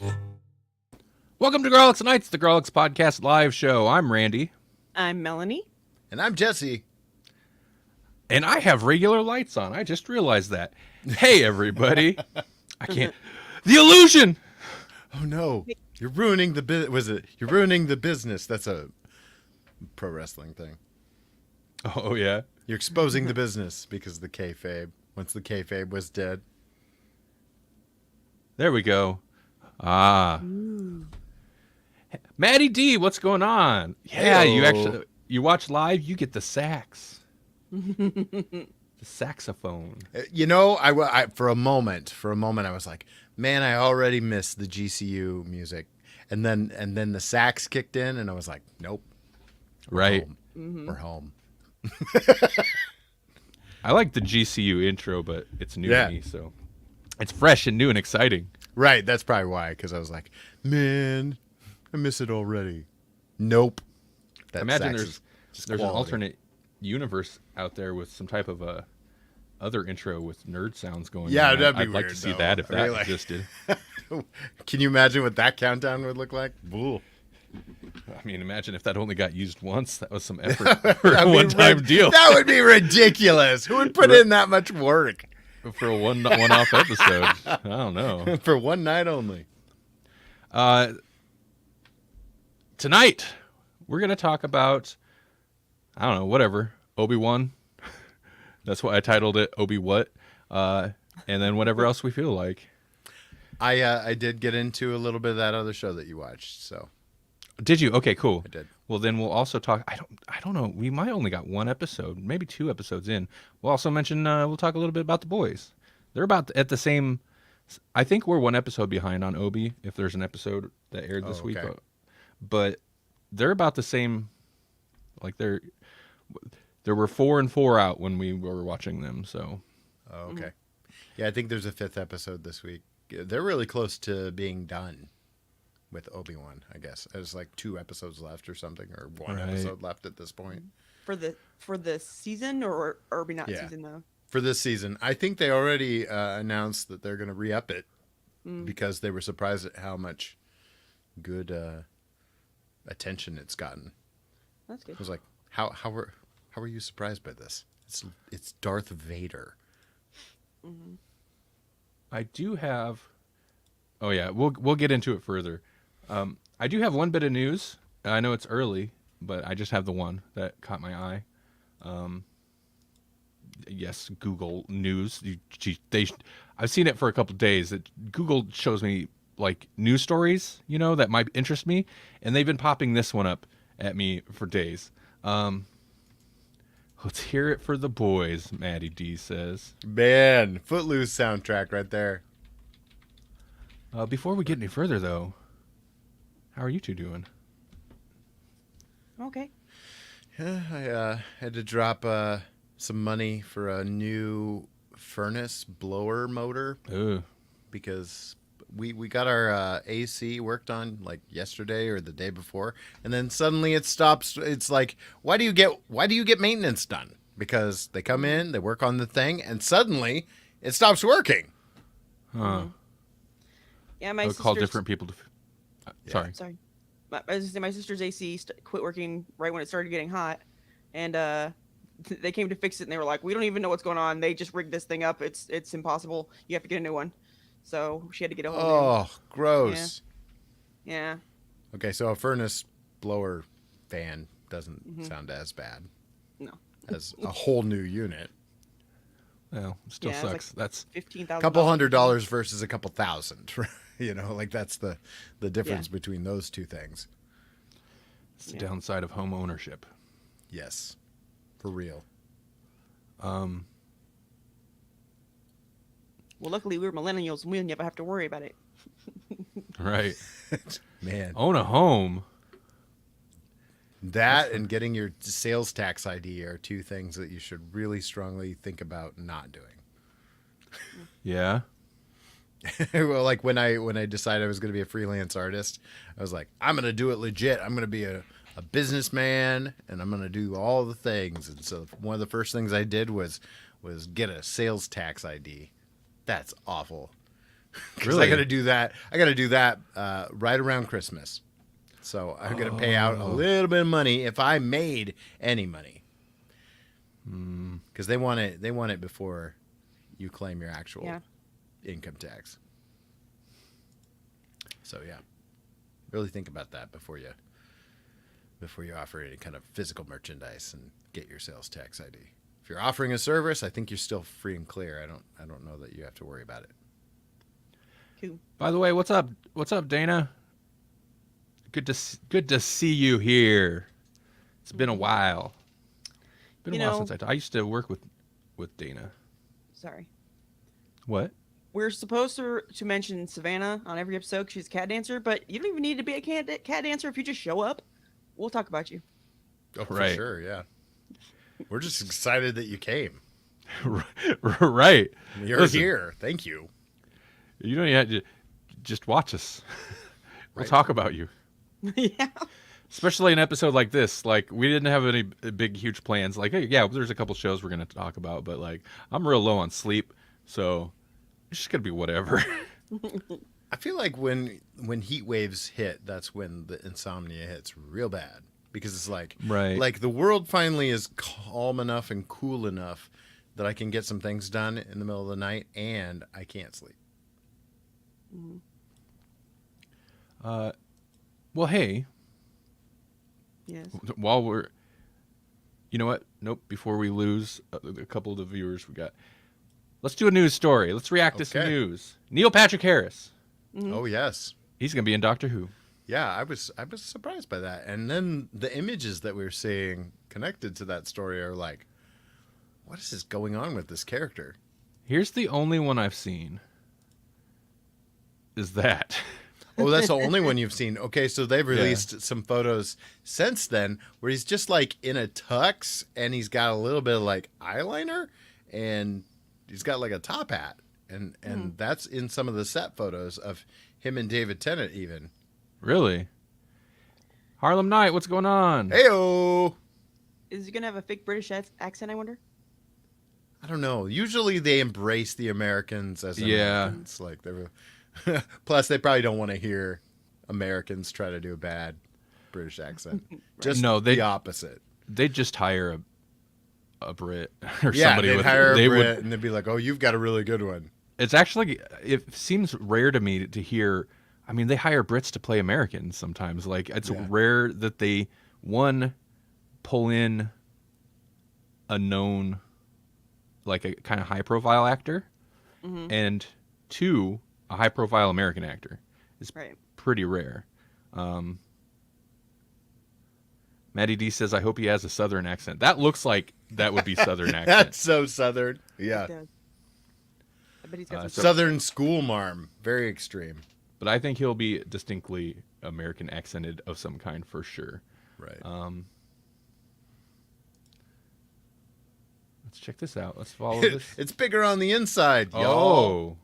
Welcome to Grawlix Nights, the Grawlix Podcast live show. I'm Randy. I'm Melanie. And I'm Jesse. And I have regular lights on. I just realized that. Hey, everybody. I can't. The illusion! Oh, no. You're ruining the You're ruining the business. That's a pro wrestling thing. Oh, yeah? You're exposing the business because of the kayfabe. Once the kayfabe was dead. There we go. Ah. Ooh. Maddie D, what's going on? Yeah, Hey-o. you watch live, you get the sax. The saxophone. You know, I for a moment I was like, man, I already missed the GCU music. And then the sax kicked in and I was like, nope. Right. Home. Mm-hmm. We're home. I like the GCU intro, but it's new Yeah. to me, so it's fresh and new and exciting. Right, that's probably why, because I was like, man, I miss it already. Nope. That Imagine sax there's is just an quality. alternate universe out there with some type of a other intro with nerd sounds going Yeah, on. that'd be I'd like weird, to see though. that if I that mean, like- existed. Can you imagine what that countdown would look like? Bull. I mean, imagine if that only got used once. That was some effort for a That'd be one-time deal. That would be ridiculous. Who would put in that much work For a one-off episode. I don't know. for one night only? Tonight, we're going to talk about, I don't know, whatever, Obi-Wan. That's why I titled it Obi-What. And then whatever else we feel like. I did get into a little bit of that other show that you watched, so Did you? Okay, cool. I did. Well, then we'll also talk. I don't know. We might only got one episode, maybe two episodes in. We'll also mention. We'll talk a little bit about the boys. They're about at the same. I think we're one episode behind on Obi. If there's an episode that aired this week, okay. but they're about the same. Like there were 4 and 4 out when we were watching them. So. Oh, okay. Yeah, I think there's a 5th episode this week. They're really close to being done with Obi-Wan, I guess. There's like 2 episodes left or something, or one Right. episode left at this point. For the season or maybe not Yeah. season though. For this season. I think they already announced that they're going to re-up it because they were surprised at how much good attention it's gotten. That's good. I was like, how are you surprised by this? It's Darth Vader. I do have. Oh yeah, we'll get into it further. I do have one bit of news. I know it's early, but I just have the one that caught my eye. Yes, Google News. I've seen it for a couple of days. Google shows me like news stories, that might interest me, and they've been popping this one up at me for days. Let's hear it for the boys, Maddie D says. Man, Footloose soundtrack right there. Before we get any further, though, how are you two doing? Okay. Yeah, I had to drop some money for a new furnace blower motor Ooh. because we got our AC worked on like yesterday or the day before, and then suddenly it stops. It's like, why do you get maintenance done? Because they come in, they work on the thing, and suddenly it stops working. Huh. Yeah, my I'll sister's. call different people to. Yeah. Sorry. Sorry. My sister's AC quit working right when it started getting hot, and they came to fix it, and they were like, "We don't even know what's going on. They just rigged this thing up. It's impossible. You have to get a new one." So she had to get a whole Oh, gross. new. Yeah. Okay, so a furnace blower fan doesn't sound as bad No. as a whole new unit. Well, it still Yeah, it's sucks. That's $15,000. A couple $100 versus a couple thousand. Like that's the difference between those two things. the downside of home ownership. Yes, for real. Well, luckily we're millennials and we never have to worry about it. Right. Man, Own a home. that and getting your sales tax ID are two things that you should really strongly think about not doing. Yeah. Well, like when I decided I was going to be a freelance artist, I was like, I'm going to do it legit. I'm going to be a businessman, and I'm going to do all the things. And so one of the first things I did was get a sales tax ID. That's awful. Because I got to do that. I got to do that right around Christmas. So I'm going to pay out a little bit of money if I made any money. Because they want it. They want it before you claim your actual income tax. So yeah, really think about that before you offer any kind of physical merchandise and get your sales tax ID. If you're offering a service, I think you're still free and clear. I don't know that you have to worry about it. Cool. By the way, what's up? What's up, Dana? Good to see you here. It's been a while. Been a while since I used to work with Dana. Sorry. What? We're supposed to mention Savannah on every episode 'cause she's a cat dancer, but you don't even need to be a cat dancer if you just show up. We'll talk about you. Oh, for Right. sure, yeah. We're just excited that you came. Right. You're here. Thank you. You don't have to just watch us. We'll talk about you. Yeah. Especially an episode like this. Like, we didn't have any big, huge plans. Like, hey, yeah, there's a couple shows we're going to talk about, but, like, I'm real low on sleep, so it's just going to be whatever. I feel like when heat waves hit, that's when the insomnia hits real bad. Because it's like, like the world finally is calm enough and cool enough that I can get some things done in the middle of the night, and I can't sleep. Well, hey, Yes. while we're, you know what? Nope. Before we lose a couple of the viewers we got, let's do a news story. Let's react to some news. Neil Patrick Harris. Oh yes, He's going to be in Doctor Who. yeah. I was surprised by that, and then the images that we were seeing connected to that story are like, what is this going on with this character? Here's the only one I've seen. Is that? Oh, that's the only one you've seen. Okay, so they've released some photos since then where he's just like in a tux and he's got a little bit of like eyeliner and he's got like a top hat. And that's in some of the set photos of him and David Tennant even. Really? Harlem Knight, what's going on? Heyo! Is he gonna have a fake British accent? I wonder. I don't know. Usually they embrace the Americans as Americans. Like they're plus they probably don't want to hear Americans try to do a bad British accent. Just the opposite. They'd just hire a Brit or Yeah, somebody. they'd hire a Brit and they'd be like, "Oh, you've got a really good one." It's actually, it seems rare to me to hear. I mean, they hire Brits to play Americans sometimes. Like, it's rare that they, one, pull in a known, like a kind of high profile actor, and two, a high profile American actor. It's pretty rare. Maddie D says, I hope he has a Southern accent. That looks like that would be Southern accent. That's so Southern. Yeah. I bet he's got some Southern school marm. Very extreme. But I think he'll be distinctly American accented of some kind for sure. Right. Let's check this out. Let's follow this. It's bigger on the inside. Oh,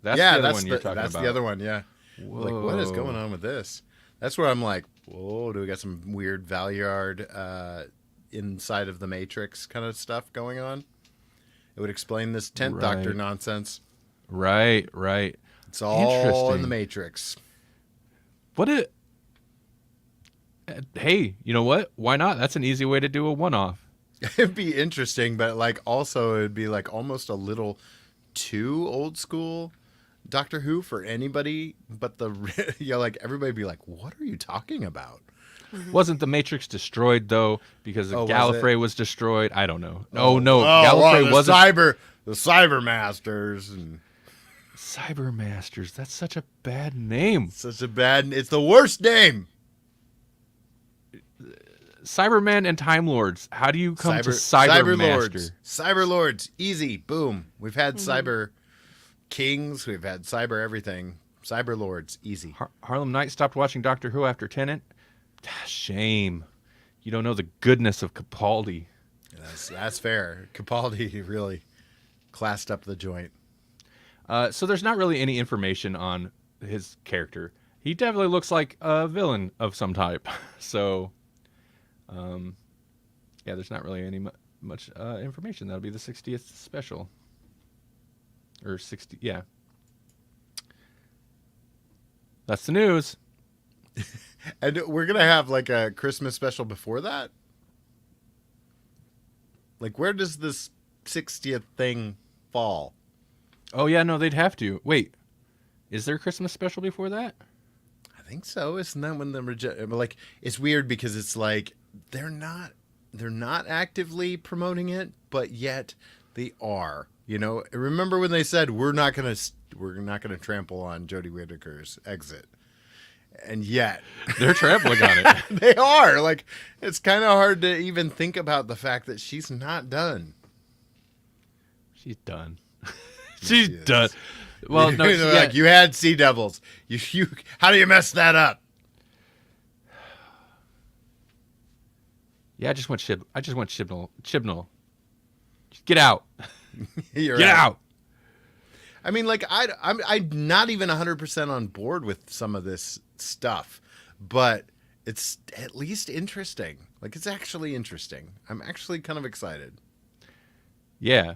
that's the other one you're talking about. That's the other one, yeah. Whoa. Like, what is going on with this? That's where I'm like, whoa, do we got some weird Valyard inside of the Matrix kind of stuff going on? It would explain this 10th Doctor nonsense. Right. It's all in the Matrix. Hey, you know what? Why not? That's an easy way to do a one-off. It'd be interesting, but like also it'd be like almost a little too old school Doctor Who for anybody but like everybody be like, what are you talking about? Wasn't the Matrix destroyed though because Gallifrey was destroyed? I don't know. No, Gallifrey wasn't. The Cyber Masters and Cyber Masters. That's such a bad name. It's the worst name. Cybermen and Time Lords. How do you come to Cyber Master? Cyber Lords. Easy. Boom. We've had Cyber Kings. We've had Cyber everything. Cyber Lords. Easy. Harlem Knight stopped watching Doctor Who after Tennant. Shame. You don't know the goodness of Capaldi. That's fair. Capaldi really classed up the joint. So there's not really any information on his character. He definitely looks like a villain of some type. So, there's not really any much information. That'll be the 60th special. Or 60, yeah. That's the news. And we're going to have like a Christmas special before that? Like, where does this 60th thing fall? Oh yeah, no, they'd have to. Wait, is there a Christmas special before that? I think so. Isn't that when like, it's weird because it's like they're not actively promoting it, but yet they are. You know, remember when they said we're not gonna trample on Jodie Whittaker's exit, and yet They're trampling on it. they are. Like, it's kind of hard to even think about the fact that she's not done. She's done. She She's is. done. Well, no, They're yeah. like, you had Sea Devils. You how do you mess that up? Yeah, I just want Chibnall. Get out. You're Get right. out. I mean, like, I'm not even 100% on board with some of this stuff, but it's at least interesting. Like, it's actually interesting. I'm actually kind of excited. Yeah.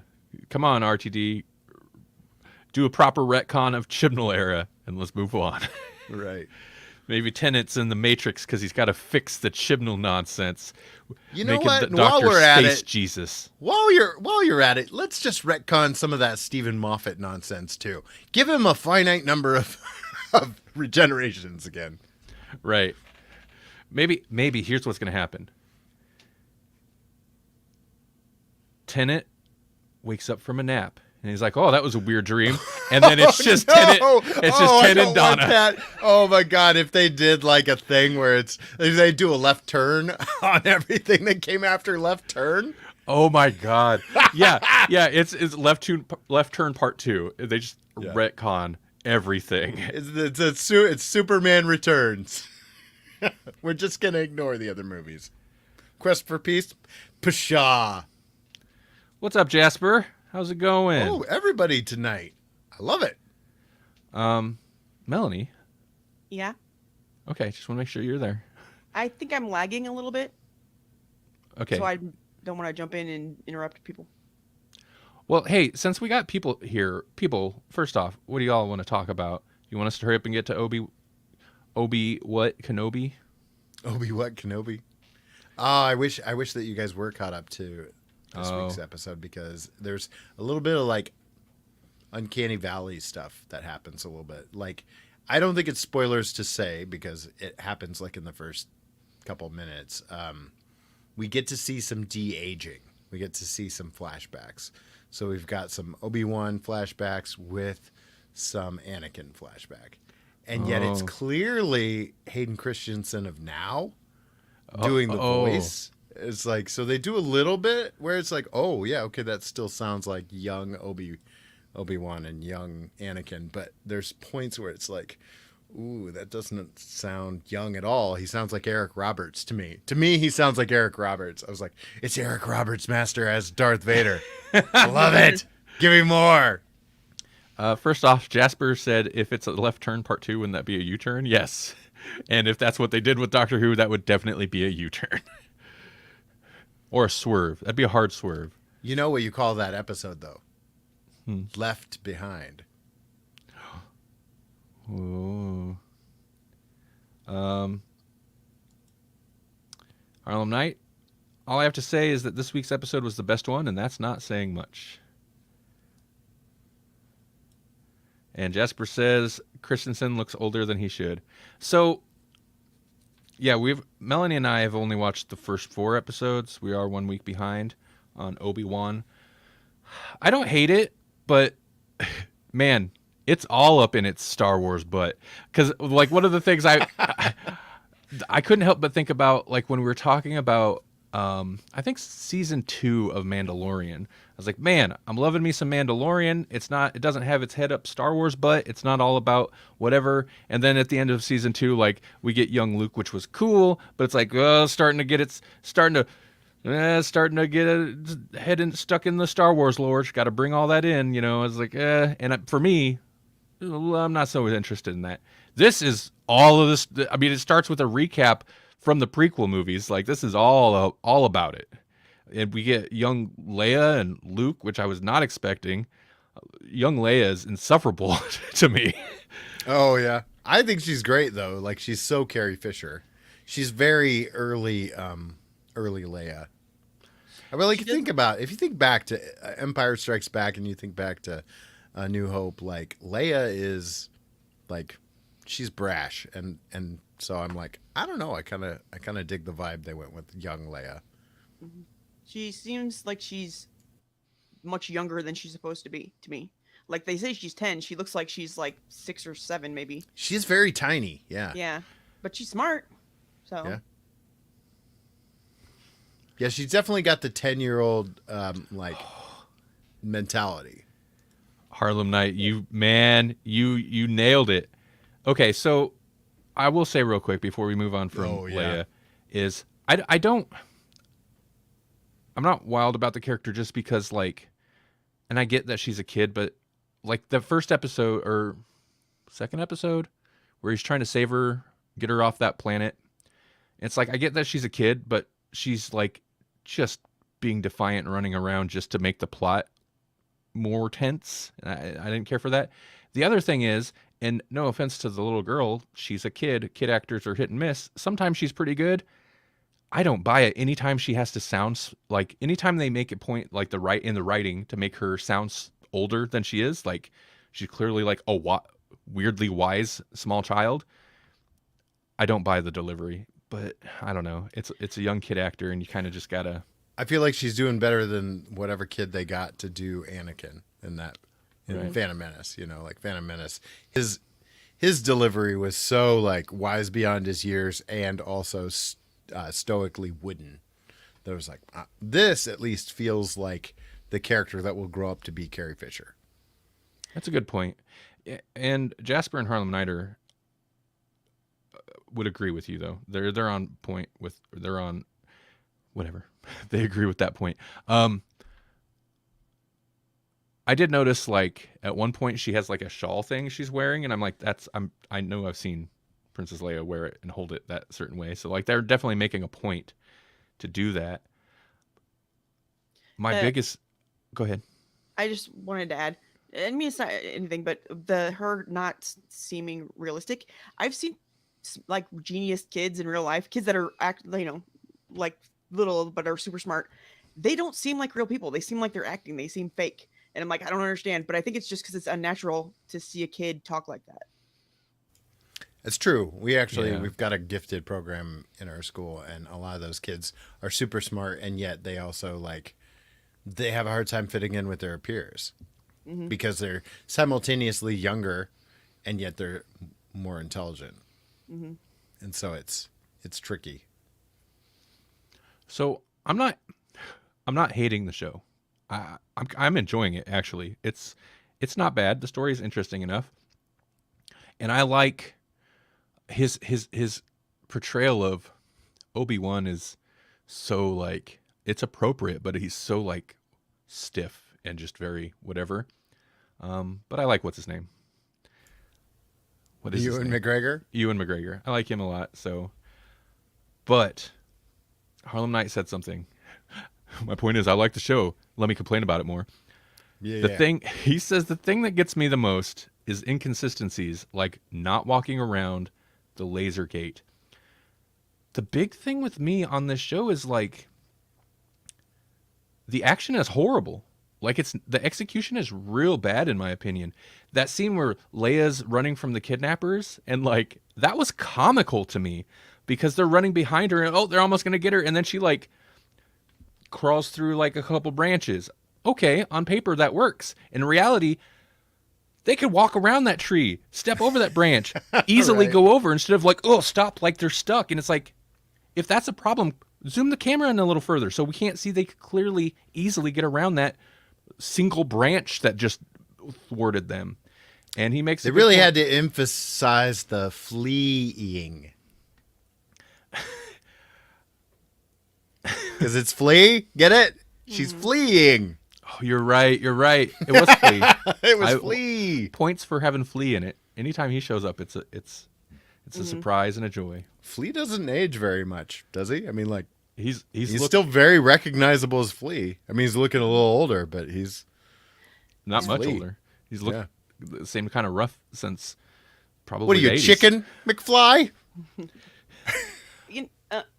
Come on, RTD. Do a proper retcon of Chibnall era, and let's move on. Right. Maybe Tennant's in the Matrix because he's got to fix the Chibnall nonsense. You know Make him what? the While Dr. we're at Space it, Jesus. while you're at it, let's just retcon some of that Stephen Moffat nonsense too. Give him a finite number of of regenerations again. Right. Maybe here's what's going to happen. Tennant wakes up from a nap. And he's like, "Oh, that was a weird dream." And then it's just no! Tennant. It's just I Tennant don't and want Donna. that. Oh my god! If they did like a thing where if they do a left turn on everything that came after left turn. Oh my god. Yeah. It's left turn part 2. They just retcon everything. It's Superman Returns. We're just gonna ignore the other movies. Quest for Peace, pshaw. What's up, Jasper? How's it going? Oh, everybody tonight. I love it. Melanie. Yeah. Okay, just want to make sure you're there. I think I'm lagging a little bit, Okay. so I don't want to jump in and interrupt people. Well, hey, since we got people here, first off, what do y'all want to talk about? You want us to hurry up and get to Obi-What Kenobi? Obi-What Kenobi. Oh, I wish that you guys were caught up to this week's episode, because there's a little bit of like Uncanny Valley stuff that happens a little bit. Like, I don't think it's spoilers to say because it happens like in the first couple minutes. We get to see some de-aging. We get to see some flashbacks. So we've got some Obi-Wan flashbacks with some Anakin flashback. And yet it's clearly Hayden Christensen of now doing the voice. It's like, so they do a little bit where it's like, oh yeah, okay, that still sounds like young Obi-Wan and young Anakin, but there's points where it's like, ooh, that doesn't sound young at all. He sounds like Eric Roberts to me. To me, he sounds like Eric Roberts. I was like, it's Eric Roberts, Master, as Darth Vader. I love it. Give me more. First off, Jasper said if it's a left turn part 2, wouldn't that be a U-turn? Yes. And if that's what they did with Doctor Who, that would definitely be a U-turn. Or a swerve. That'd be a hard swerve. You know what you call that episode, though? Left Behind. Ooh. Harlem Night. All I have to say is that this week's episode was the best one, and that's not saying much. And Jasper says Christensen looks older than he should. So, yeah, Melanie and I have only watched the first 4 episodes. We are 1 week behind on Obi-Wan. I don't hate it, but man, it's all up in its Star Wars butt. Because, like, one of the things I couldn't help but think about, like, when we were talking about, I think season 2 of Mandalorian. I was like, man, I'm loving me some Mandalorian. It doesn't have its head up Star Wars butt. It's not all about whatever. And then at the end of season 2, like, we get young Luke, which was cool, but it's like, starting to get its head stuck in the Star Wars lore. Got to bring all that in, you know. I was like, for me, I'm not so interested in that. This is all of this. I mean, it starts with a recap from the prequel movies. Like, this is all about it. And we get young Leia and Luke, which I was not expecting. Young Leia is insufferable to me. Oh yeah, I think she's great though. Like she's so Carrie Fisher. She's very early Leia. I mean, like She think does. about if you think back to Empire Strikes Back and you think back to A New Hope, like Leia is like she's brash and so I'm like I don't know. I kind of dig the vibe they went with young Leia. Mhm. She seems like she's much younger than she's supposed to be to me. Like they say she's 10, she looks like she's like 6 or 7 maybe. She's very tiny. Yeah. Yeah. But she's smart. Yeah. So, Yeah, she's definitely got the 10-year-old like mentality. Harlem Night, you nailed it. Okay, so I will say real quick before we move on from Oh, yeah. Leia is I don't I'm not wild about the character just because like, and I get that she's a kid, but like the first episode or second episode where he's trying to save her, get her off that planet. It's like I get that she's a kid, but she's like just being defiant and running around just to make the plot more tense. I didn't care for that. The other thing is, and no offense to the little girl, she's a kid. Kid actors are hit and miss. Sometimes she's pretty good. I don't buy it. Anytime she has to sound like, anytime they make a point like in the writing to make her sound older than she is, like she's clearly like a weirdly wise small child. I don't buy the delivery, but I don't know. It's a young kid actor, and you kind of just gotta. I feel like she's doing better than whatever kid they got to do Anakin in Right. Phantom Menace. You know, like Phantom Menace. His delivery was so like wise beyond his years and also stoically wooden. That was like this at least feels like the character that will grow up to be Carrie Fisher. That's a good point. And Jasper and Harlem Night would agree with you though. They're on point with they're on whatever. They agree with that point. I did notice like at one point she has like a shawl thing she's wearing, and I'm like, I know I've seen Princess Leia wear it and hold it that certain way. So like they're definitely making a point to do that. My Uh, biggest go ahead. I just wanted to add, I mean, it's not anything, but her not seeming realistic. I've seen like genius kids in real life, kids that are like little but are super smart. They don't seem like real people. They seem like they're acting. They seem fake. And I'm like, I don't understand. But I think it's just because it's unnatural to see a kid talk like that. It's true. Yeah. We've got a gifted program in our school, and a lot of those kids are super smart, and yet they also like they have a hard time fitting in with their peers Hmm. because they're simultaneously younger, and yet they're more intelligent, Hmm. and so it's tricky. So I'm not hating the show. I'm enjoying it actually. It's not bad. The story is interesting enough, and I like his portrayal of Obi-Wan is so like it's appropriate, but he's so like stiff and just very whatever. But I like what's his name. What is his Ewan name? McGregor. Ewan McGregor. I like him a lot. So, but Harlem Night said something. My point is, I like the show. Let me complain about it more. Yeah. The thing he says, the thing that gets me the most is inconsistencies, like not walking around the laser gate. The big thing with me on this show is like the action is horrible. Like the execution is real bad in my opinion. That scene where Leia's running from the kidnappers and like that was comical to me because they're running behind her and oh they're almost gonna get her and then she like crawls through like a couple branches. Okay, on paper that works. In reality, they could walk around that tree, step over that branch, easily Right. go over instead of like, oh, stop, like they're stuck. And it's like, if that's a problem, zoom the camera in a little further so we can't see they could clearly, easily get around that single branch that just thwarted them. And he makes They a good really point. had to emphasize the fleeing. Because it's flea. Get it? She's fleeing. Oh, you're right. You're right. It was Flea. It was I- flea. Points for having Flea in it. Anytime he shows up, it's a Mm-hmm. surprise and a joy. Flea doesn't age very much, does he? I mean, like He's he's still very recognizable as Flea. I mean, he's looking a little older, but he's not much Flea. older. He's looked Yeah. the same kind of rough since Probably What are you, the 80s. Chicken McFly?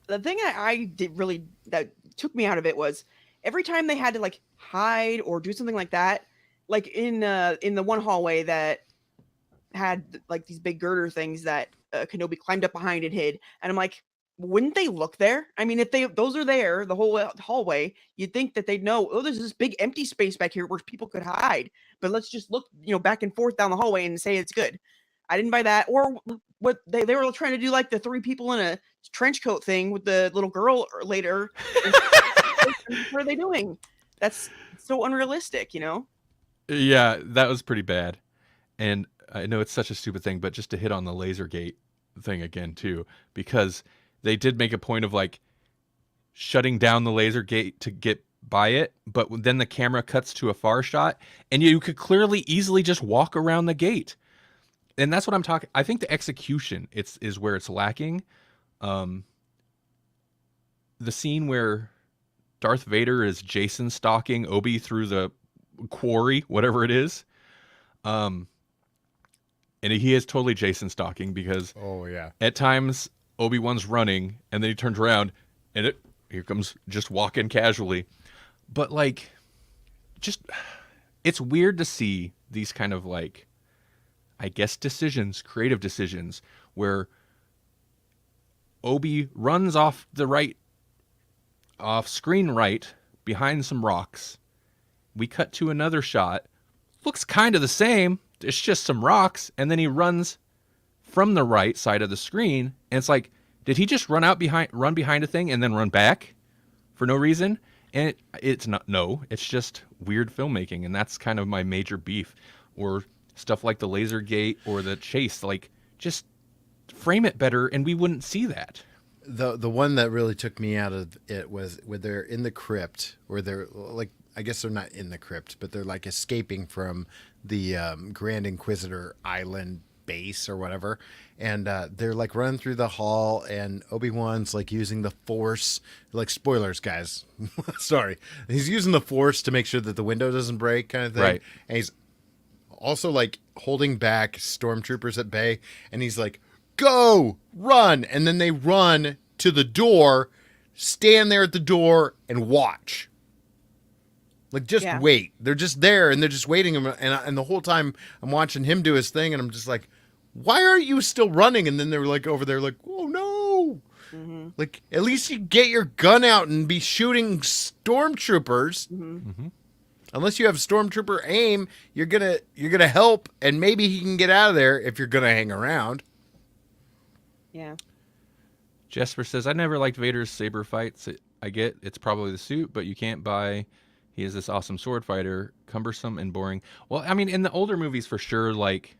The thing I did really that took me out of it was every time they had to like hide or do something like that, like in the one hallway that had like these big girder things that Kenobi climbed up behind and hid, and I'm like, wouldn't they look there? I mean, if those are there, the whole hallway, you'd think that they'd know. Oh, there's this big empty space back here where people could hide, but let's just look, back and forth down the hallway and say it's good. I didn't buy that. Or what they were trying to do, like the 3 people in a trench coat thing with the little girl later. What are they doing? That's so unrealistic, Yeah, that was pretty bad. And I know it's such a stupid thing, but just to hit on the Lasergate thing again too, because they did make a point of like shutting down the Lasergate to get by it, but then the camera cuts to a far shot, and you could clearly easily just walk around the gate. And that's what I'm talking. I think the execution is where it's lacking. The scene where Darth Vader is Jason stalking Obi through the quarry, whatever it is. And he is totally Jason stalking because Oh yeah. at times Obi-Wan's running and then he turns around and here comes just walking casually. But like, just, it's weird to see these kind of like, I guess creative decisions where Obi runs off screen right behind some rocks. We cut to another shot. Looks kind of the same. It's just some rocks. And then he runs from the right side of the screen. And it's like, did he just run behind a thing and then run back for no reason? And it's not, no, it's just weird filmmaking. And that's kind of my major beef. Or stuff like the laser gate or the chase, like just frame it better and we wouldn't see that. The one that really took me out of it was where they're in the crypt, where they're like, I guess they're not in the crypt, but they're like escaping from the Grand Inquisitor Island base or whatever, and they're like running through the hall, and Obi-Wan's like using the Force, like spoilers, guys. Sorry, he's using the Force to make sure that the window doesn't break, kind of thing. Right. And he's also like holding back stormtroopers at bay, and he's like, go, run, and then they run to the door, stand there at the door and watch. Like, just wait. They're just there and they're just waiting, and the whole time I'm watching him do his thing, and I'm just like, why aren't you still running? And then they're like over there like, oh no. Mm-hmm. Like, at least you get your gun out and be shooting stormtroopers. Mm-hmm. Mm-hmm. Unless you have stormtrooper aim, you're gonna help, and maybe he can get out of there if you're gonna hang around. Yeah. Jesper says, I never liked Vader's saber fights. I get it's probably the suit, but you can't buy he is this awesome sword fighter, cumbersome and boring. Well, I mean, in the older movies for sure, like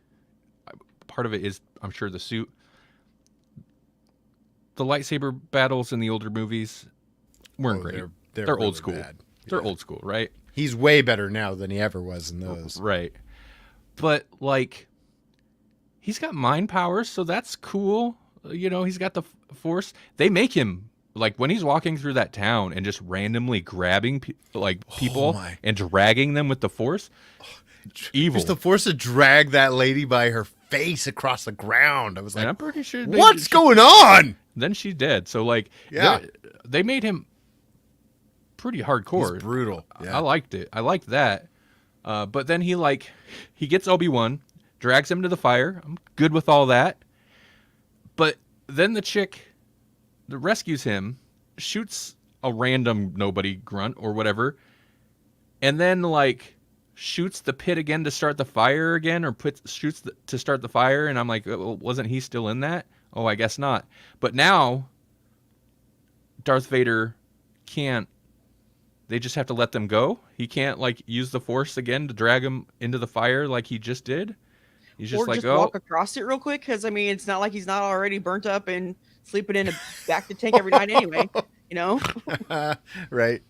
part of it is, I'm sure, the suit. The lightsaber battles in the older movies weren't great. They're really old school. Bad. They're old school, right? He's way better now than he ever was in those. Right. But, like, he's got mind powers, so that's cool. He's got the Force. They make him, like, when he's walking through that town and just randomly grabbing, people and dragging them with the Force. Evil. Just the Force to drag that lady by her face across the ground. I was like, and I'm pretty sure. What's going on? Then she's dead. So, like, they made him pretty hardcore. He's brutal. Yeah. I liked it. I liked that. But then he gets Obi-Wan, drags him to the fire. I'm good with all that. But then the chick that rescues him shoots a random nobody grunt or whatever, and then like shoots the pit again to start the fire again, or shoots to start the fire. And I'm like, well, wasn't he still in that? Oh, I guess not. But now Darth Vader can't. They just have to let them go. He can't like use the Force again to drag him into the fire like he just did. He's just walk across it real quick, because I mean, it's not like he's not already burnt up and sleeping in a back to tank every night anyway. Right.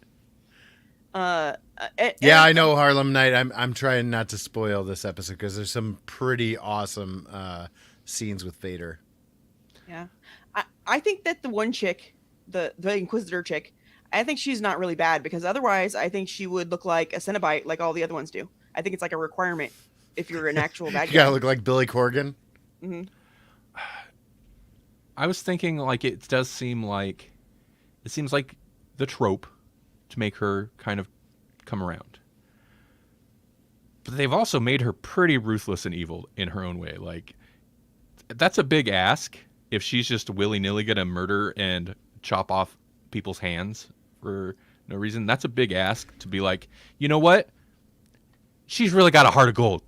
Yeah, I know, Harlem Night. I'm trying not to spoil this episode because there's some pretty awesome scenes with Vader. Yeah, I think that the one chick, the Inquisitor chick, I think she's not really bad, because otherwise I think she would look like a Cenobite like all the other ones do. I think it's like a requirement if you're an actual bad guy. You gotta look like Billy Corgan. Hmm. I was thinking like it seems like the trope to make her kind of come around. But they've also made her pretty ruthless and evil in her own way. Like that's a big ask if she's just willy-nilly going to murder and chop off people's hands for no reason. That's a big ask to be like, "You know what? She's really got a heart of gold.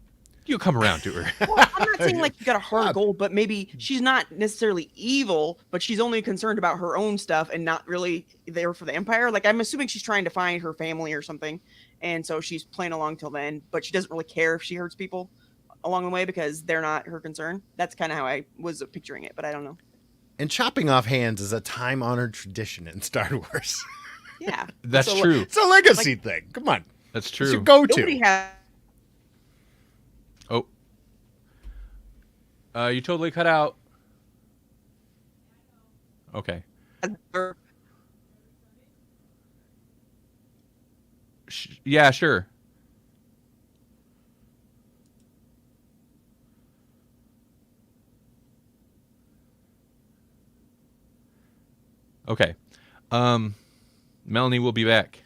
You'll come around to her." Well, I'm not saying like you got a heart of gold, but maybe she's not necessarily evil, but she's only concerned about her own stuff and not really there for the Empire. Like I'm assuming she's trying to find her family or something, and so she's playing along till then. But she doesn't really care if she hurts people along the way because they're not her concern. That's kind of how I was picturing it, but I don't know. And chopping off hands is a time-honored tradition in Star Wars. Yeah, That's So, true. It's a legacy thing. Come on. That's It's true. your go-to. nobody has. Oh. You totally cut out. Okay. Yeah, sure. Okay. Melanie will be back.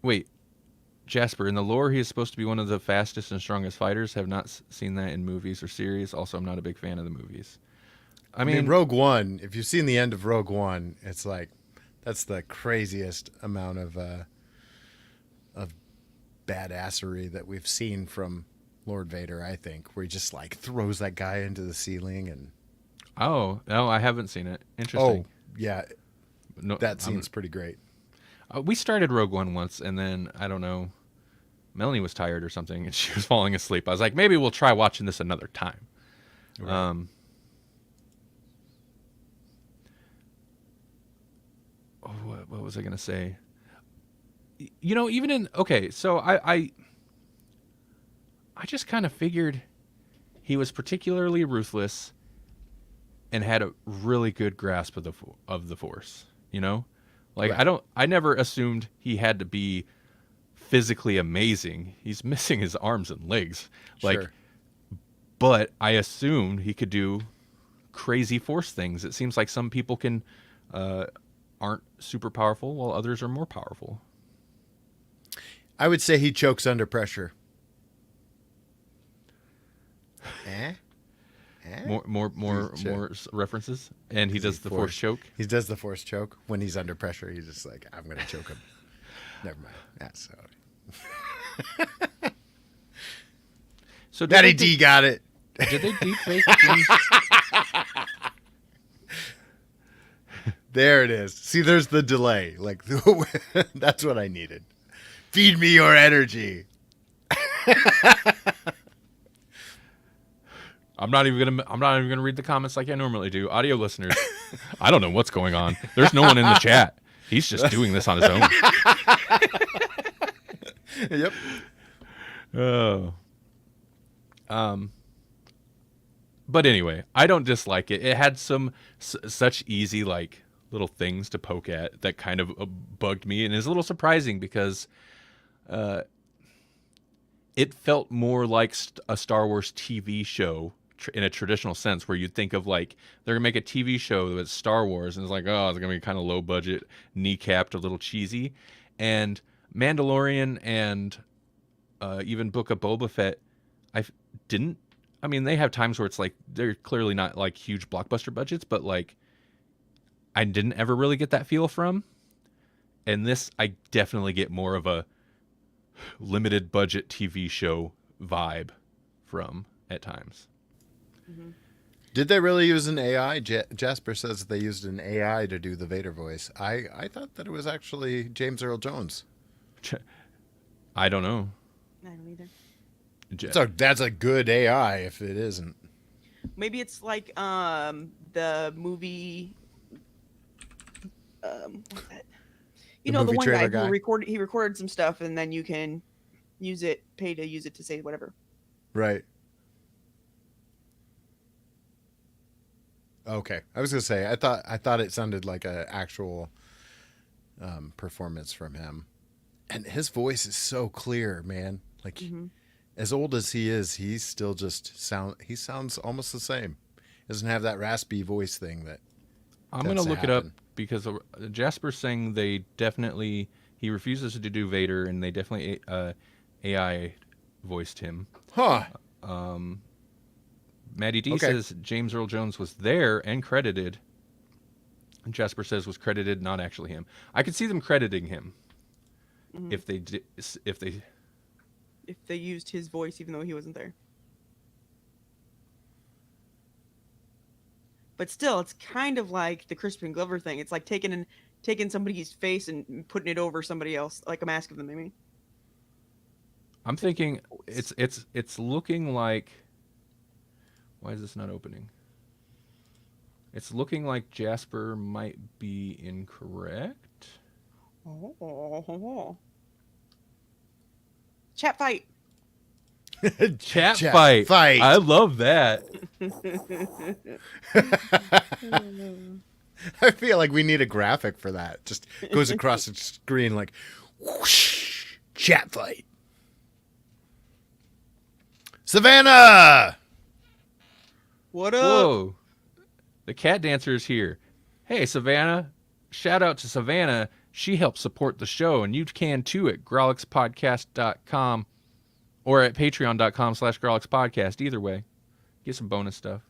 Wait, Jasper, in the lore, he is supposed to be one of the fastest and strongest fighters. Have not seen that in movies or series. Also, I'm not a big fan of the movies. I mean, Rogue One, if you've seen the end of Rogue One, it's like that's the craziest amount of badassery that we've seen from Lord Vader, I think, where he just like throws that guy into the ceiling and oh, no, I haven't seen it. Interesting. yeah, No, that scene's pretty great. we started Rogue One once, and then I don't know. Melanie was tired or something, and she was falling asleep. I was like, maybe we'll try watching this another time. Right. What was I gonna say? You know, even in okay, so I just kind of figured he was particularly ruthless and had a really good grasp of the Force. You know, like Right. I never assumed he had to be physically amazing. He's missing his arms and legs, like, Sure. but I assumed he could do crazy Force things. It seems like some people can aren't super powerful, while others are more powerful. I would say he chokes under pressure. Eh? More Sure. references, and he does the Force choke. He does the Force choke when he's under pressure. He's just like, I'm going to choke him. Never mind. That's So did Daddy they D got it. did they deep fake James? There it is. See, there's the delay. Like, that's what I needed. Feed me your energy. I'm not even gonna read the comments like I normally do. Audio listeners, I don't know what's going on. There's no one in the chat. He's just doing this on his own. Yep. Oh. But anyway, I don't dislike it. It had some such easy like little things to poke at that kind of bugged me, and is a little surprising because it felt more like a Star Wars TV show in a traditional sense, where you'd think of like they're gonna make a TV show that's Star Wars, and it's like, oh, it's gonna be kind of low budget, kneecapped, a little cheesy. And Mandalorian and even Book of Boba Fett, didn't. I mean, they have times where it's like they're clearly not like huge blockbuster budgets, but like I didn't ever really get that feel from. And this, I definitely get more of a limited budget TV show vibe from at times. Mm-hmm. Did they really use an AI? Jasper says they used an AI to do the Vader voice. I thought that it was actually James Earl Jones. I don't know. I don't either. So that's a good AI if it isn't. Maybe it's like the movie what's that? You The know, the movie one trailer guy guy? who recorded some stuff and then you can pay to use it to say whatever. Right. Okay. I was gonna say I thought it sounded like an actual performance from him. And his voice is so clear, man. Like Mm-hmm. As old as he is, he's still he sounds almost the same. Doesn't have that raspy voice thing that I'm tends gonna to look it up happen. because Jasper's saying he refuses to do Vader, and they definitely AI voiced him. Huh. Maddie D Okay. says James Earl Jones was there and credited. And Jasper says was credited, not actually him. I could see them crediting him if they If they used his voice even though he wasn't there. But still, it's kind of like the Crispin Glover thing. It's like taking somebody's face and putting it over somebody else, like a mask of them. I mean, I'm thinking it's looking like. Why is this not opening? It's looking like Jasper might be incorrect. oh. Chat fight. Chat fight. Fight. I love that. I feel like we need a graphic for that. Just goes across the screen like whoosh, chat fight. Savannah! What up? Whoa. The cat dancer is here. Hey, Savannah. Shout out to Savannah. She helps support the show, and you can too at grawlixpodcast.com or at patreon.com/grawlixpodcast. Either way, get some bonus stuff.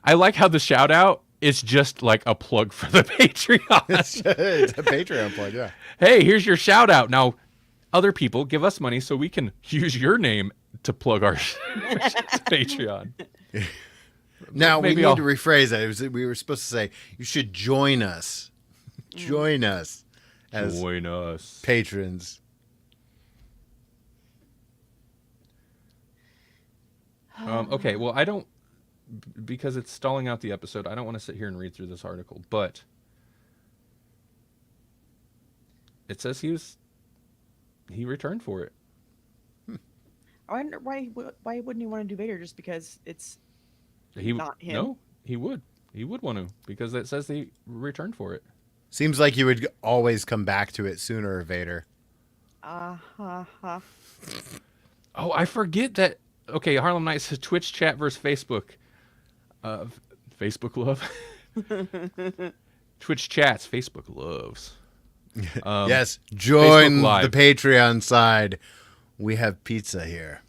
I like how the shout out is just like a plug for the Patreon. It's a Patreon plug, yeah. Hey, here's your shout out. Now, other people give us money so we can use your name to plug our Patreon. Now we Maybe need I'll- to rephrase that. We were supposed to say you should join us. Join us as Join us. patrons. Okay, well, I don't, because it's stalling out the episode, I don't want to sit here and read through this article, but it says he returned for it. I wonder why wouldn't he want to do Vader just because it's He not him? No, he would. He would want to because it says he returned for it. Seems like you would always come back to it sooner, Vader. Uh-huh. Oh, I forget that. Okay, Harlem Nights says Twitch chat versus Facebook. Facebook love. Twitch chats, Facebook loves. Yes, join Facebook Live. the Patreon side. We have pizza here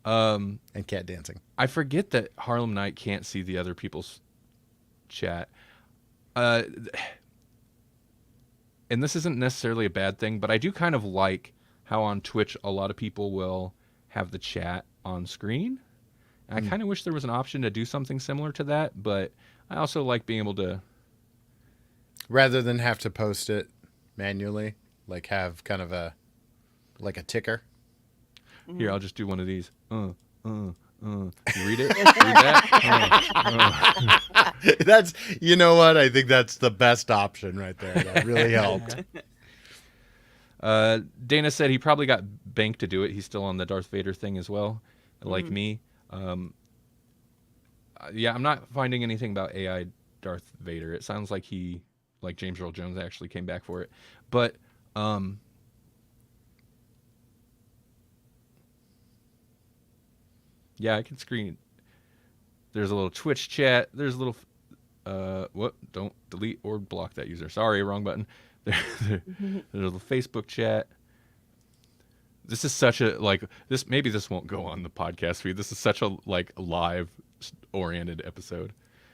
and cat dancing. I forget that Harlem Night can't see the other people's chat. And this isn't necessarily a bad thing, but I do kind of like how on Twitch a lot of people will have the chat on screen. And I kind of wish there was an option to do something similar to that, but I also like being able to... Rather than have to post it manually, like have kind of a ticker. Here, I'll just do one of these. You read it? Read that? That's, you know what? I think that's the best option right there. That really helped. Dana said he probably got Bank to do it. He's still on the Darth Vader thing as well, like me. Yeah, I'm not finding anything about AI Darth Vader. It sounds like like James Earl Jones actually came back for it. But yeah, I can screen. There's a little Twitch chat. There's a little what? Don't delete or block that user. Sorry, wrong button. There's a little Facebook chat. This is such a this. Maybe this won't go on the podcast feed. This is such a live oriented episode.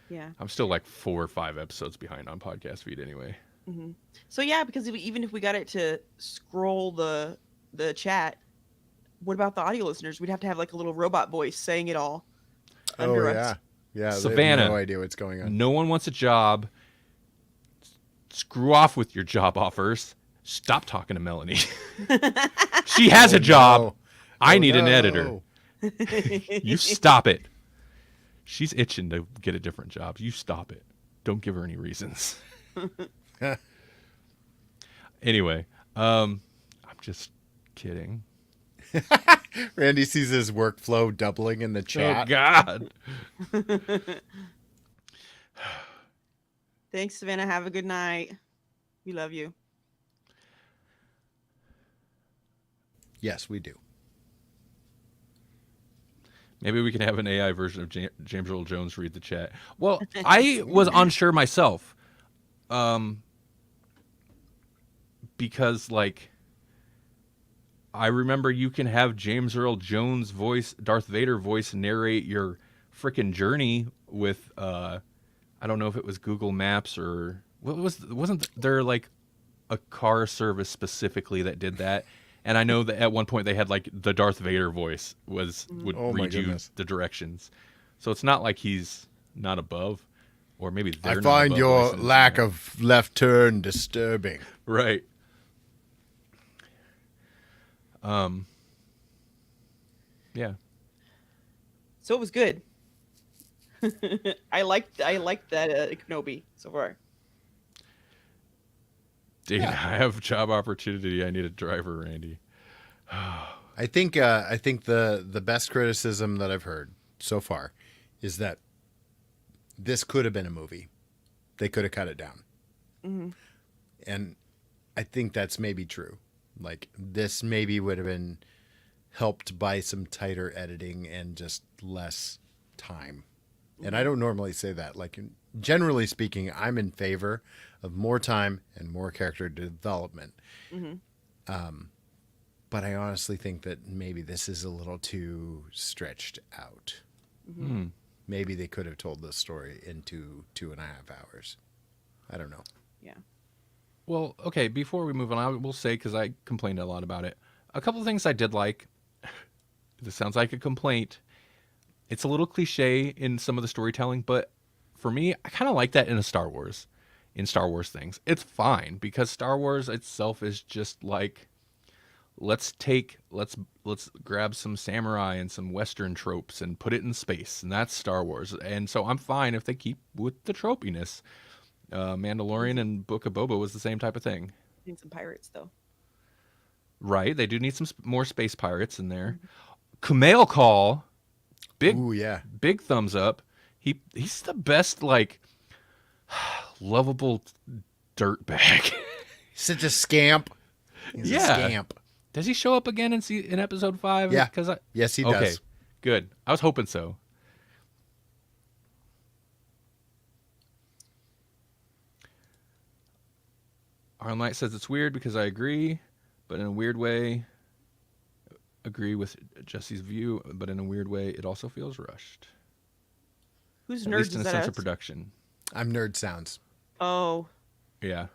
Yeah. I'm still 4 or 5 episodes behind on podcast feed anyway. So yeah, because even if we got it to scroll the chat, what about the audio listeners? We'd have to have a little robot voice saying it all under us. Yeah. They Savannah, have no idea what's going on. No one wants a job. Screw off with your job offers. Stop talking to Melanie. She has a job. No. I Oh, need an no. editor. You stop it. She's itching to get a different job. You stop it. Don't give her any reasons. Anyway, I'm just kidding. Randy sees his workflow doubling in the chat. Oh, God. Thanks, Savannah. Have a good night. We love you. Yes, we do. Maybe we can have an AI version of James Earl Jones read the chat. Well, I was unsure myself, because like I remember you can have James Earl Jones voice, Darth Vader voice, narrate your frickin' journey with I don't know if it was Google Maps or wasn't there like a car service specifically that did that? And I know that at one point they had like the Darth Vader voice would Oh my read you goodness. the directions. So it's not like he's not above, or maybe they're I not find above your license, lack yeah. of left turn disturbing. Right. Yeah. So it was good. I liked that Kenobi so far. Dang, I have job opportunity. I need a driver, Randy. I think the best criticism that I've heard so far is that this could have been a movie. They could have cut it down. Mm-hmm. And I think that's maybe true. Like, this maybe would have been helped by some tighter editing and just less time. And I don't normally say that. Like, generally speaking, I'm in favor of more time and more character development. Mm-hmm. But I honestly think that maybe this is a little too stretched out. Mm-hmm. Maybe they could have told this story in 2.5 hours. I don't know. Yeah. Well, okay, before we move on, I will say, because I complained a lot about it, a couple of things I did like. This sounds like a complaint. It's a little cliche in some of the storytelling, but for me, I kind of like that in Star Wars things. It's fine, because Star Wars itself is just like, let's grab some samurai and some Western tropes and put it in space, and that's Star Wars. And so I'm fine if they keep with the tropiness. Mandalorian and Book of Boba was the same type of thing. Need some pirates though. Right, they do need some more space pirates in there. Kumail Call, Ooh, yeah. big thumbs up. He's the best, like, lovable dirtbag. Such a scamp. He's a scamp. Does he show up again in episode 5? Yeah. Yes, he does. Okay, good. I was hoping so. Arlen Light says it's weird because I agree, but in a weird way, agree with Jesse's view, but in a weird way, it also feels rushed. Who's At nerds? least in Is a that sense us? of production. I'm Nerd Sounds. Oh, Yeah.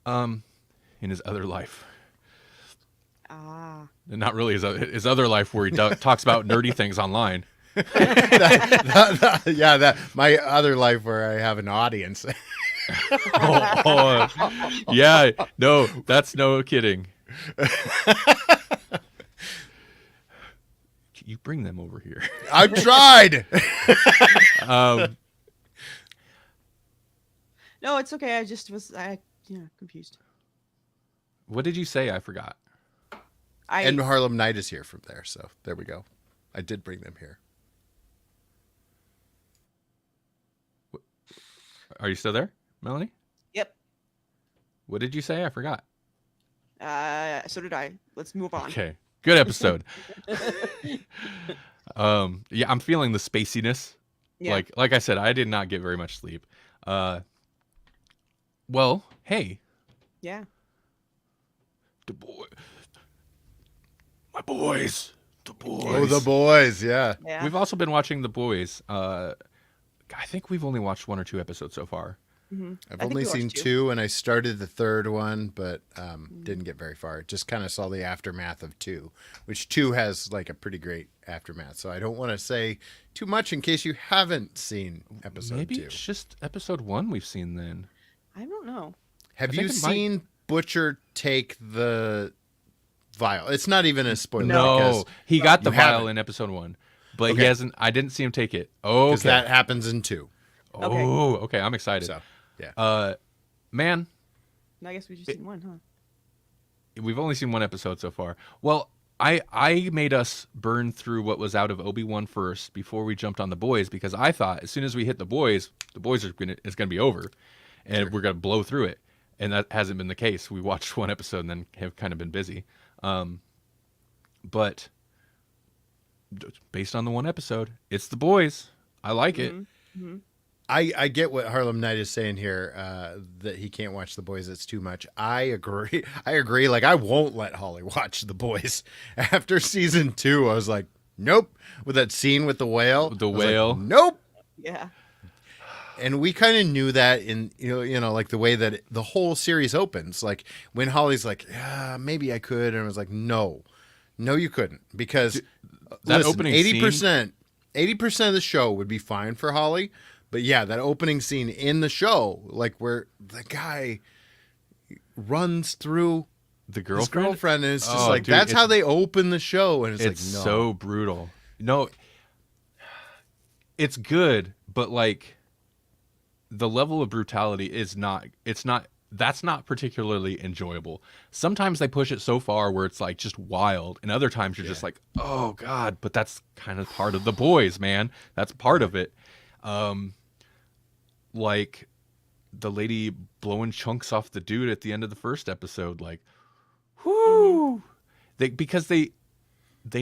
In his other life. ah. And not really his other life where he talks about nerdy things online. That my other life where I have an audience. Yeah, no, that's no kidding. You bring them over here. I've tried. No, it's okay. I just was confused. What did you say? I forgot. And Harlem Knight is here from there, so there we go. I did bring them here. Are you still there, Melanie? Yep. What did you say? I forgot. So did I. Let's move on. Okay. Good episode. Yeah, I'm feeling the spaciness. Yeah. Like I said, I did not get very much sleep. Well, hey, Yeah. the boy, my boys, the boys. Oh, the boys, yeah. Yeah. We've also been watching The Boys. I think we've only watched 1 or 2 episodes so far. Mm-hmm. I've I think only we watched seen 2. 2, and I started the 3rd one, but didn't get very far. Just kind of saw the aftermath of 2, which 2 has like a pretty great aftermath. So I don't want to say too much in case you haven't seen episode Maybe 2. it's just episode 1 we've seen then. I don't know. Have I you think it might- seen Butcher take the vial? It's not even a spoiler. No, because he got the you vial haven't. in episode 1, but he Okay. hasn't. I didn't see him take it. Oh, because okay. that happens in 2. Oh, okay. I'm excited. So, yeah. Man, I guess we just seen one, huh? we've only seen 1 episode so far. Well, I made us burn through what was out of Obi-Wan first before we jumped on The Boys, because I thought as soon as we hit The Boys it's gonna be over, and we're gonna blow through it. And that hasn't been the case. We watched 1 episode and then have kind of been busy. But based on the one episode, it's the boys. I like it. Mm-hmm. I get what Harlem Knight is saying here, that he can't watch The Boys. It's too much. I agree. I agree. Like, I won't let Holly watch The Boys. After season 2, I was like, nope. With that scene with the whale. The I was like, whale. nope. Yeah. And we kind of knew that in, like the way that the whole series opens. Like, when Holly's like, yeah, maybe I could. And I was like, no, you couldn't. Because that listen, opening 80% of the show would be fine for Holly. But yeah, that opening scene in the show, like where the guy runs through The his girlfriend. girlfriend, and it's just Oh, like, dude, that's it's- how they open the show. And it's like, no. so brutal. No, it's good, but like the level of brutality is not. It's not. That's not particularly enjoyable. Sometimes they push it so far where it's like just wild, and other times you're just like, oh god. But that's kind of part of the boys, man. That's part of it. Like the lady blowing chunks off the dude at the end of the first episode, like, whoo! Because they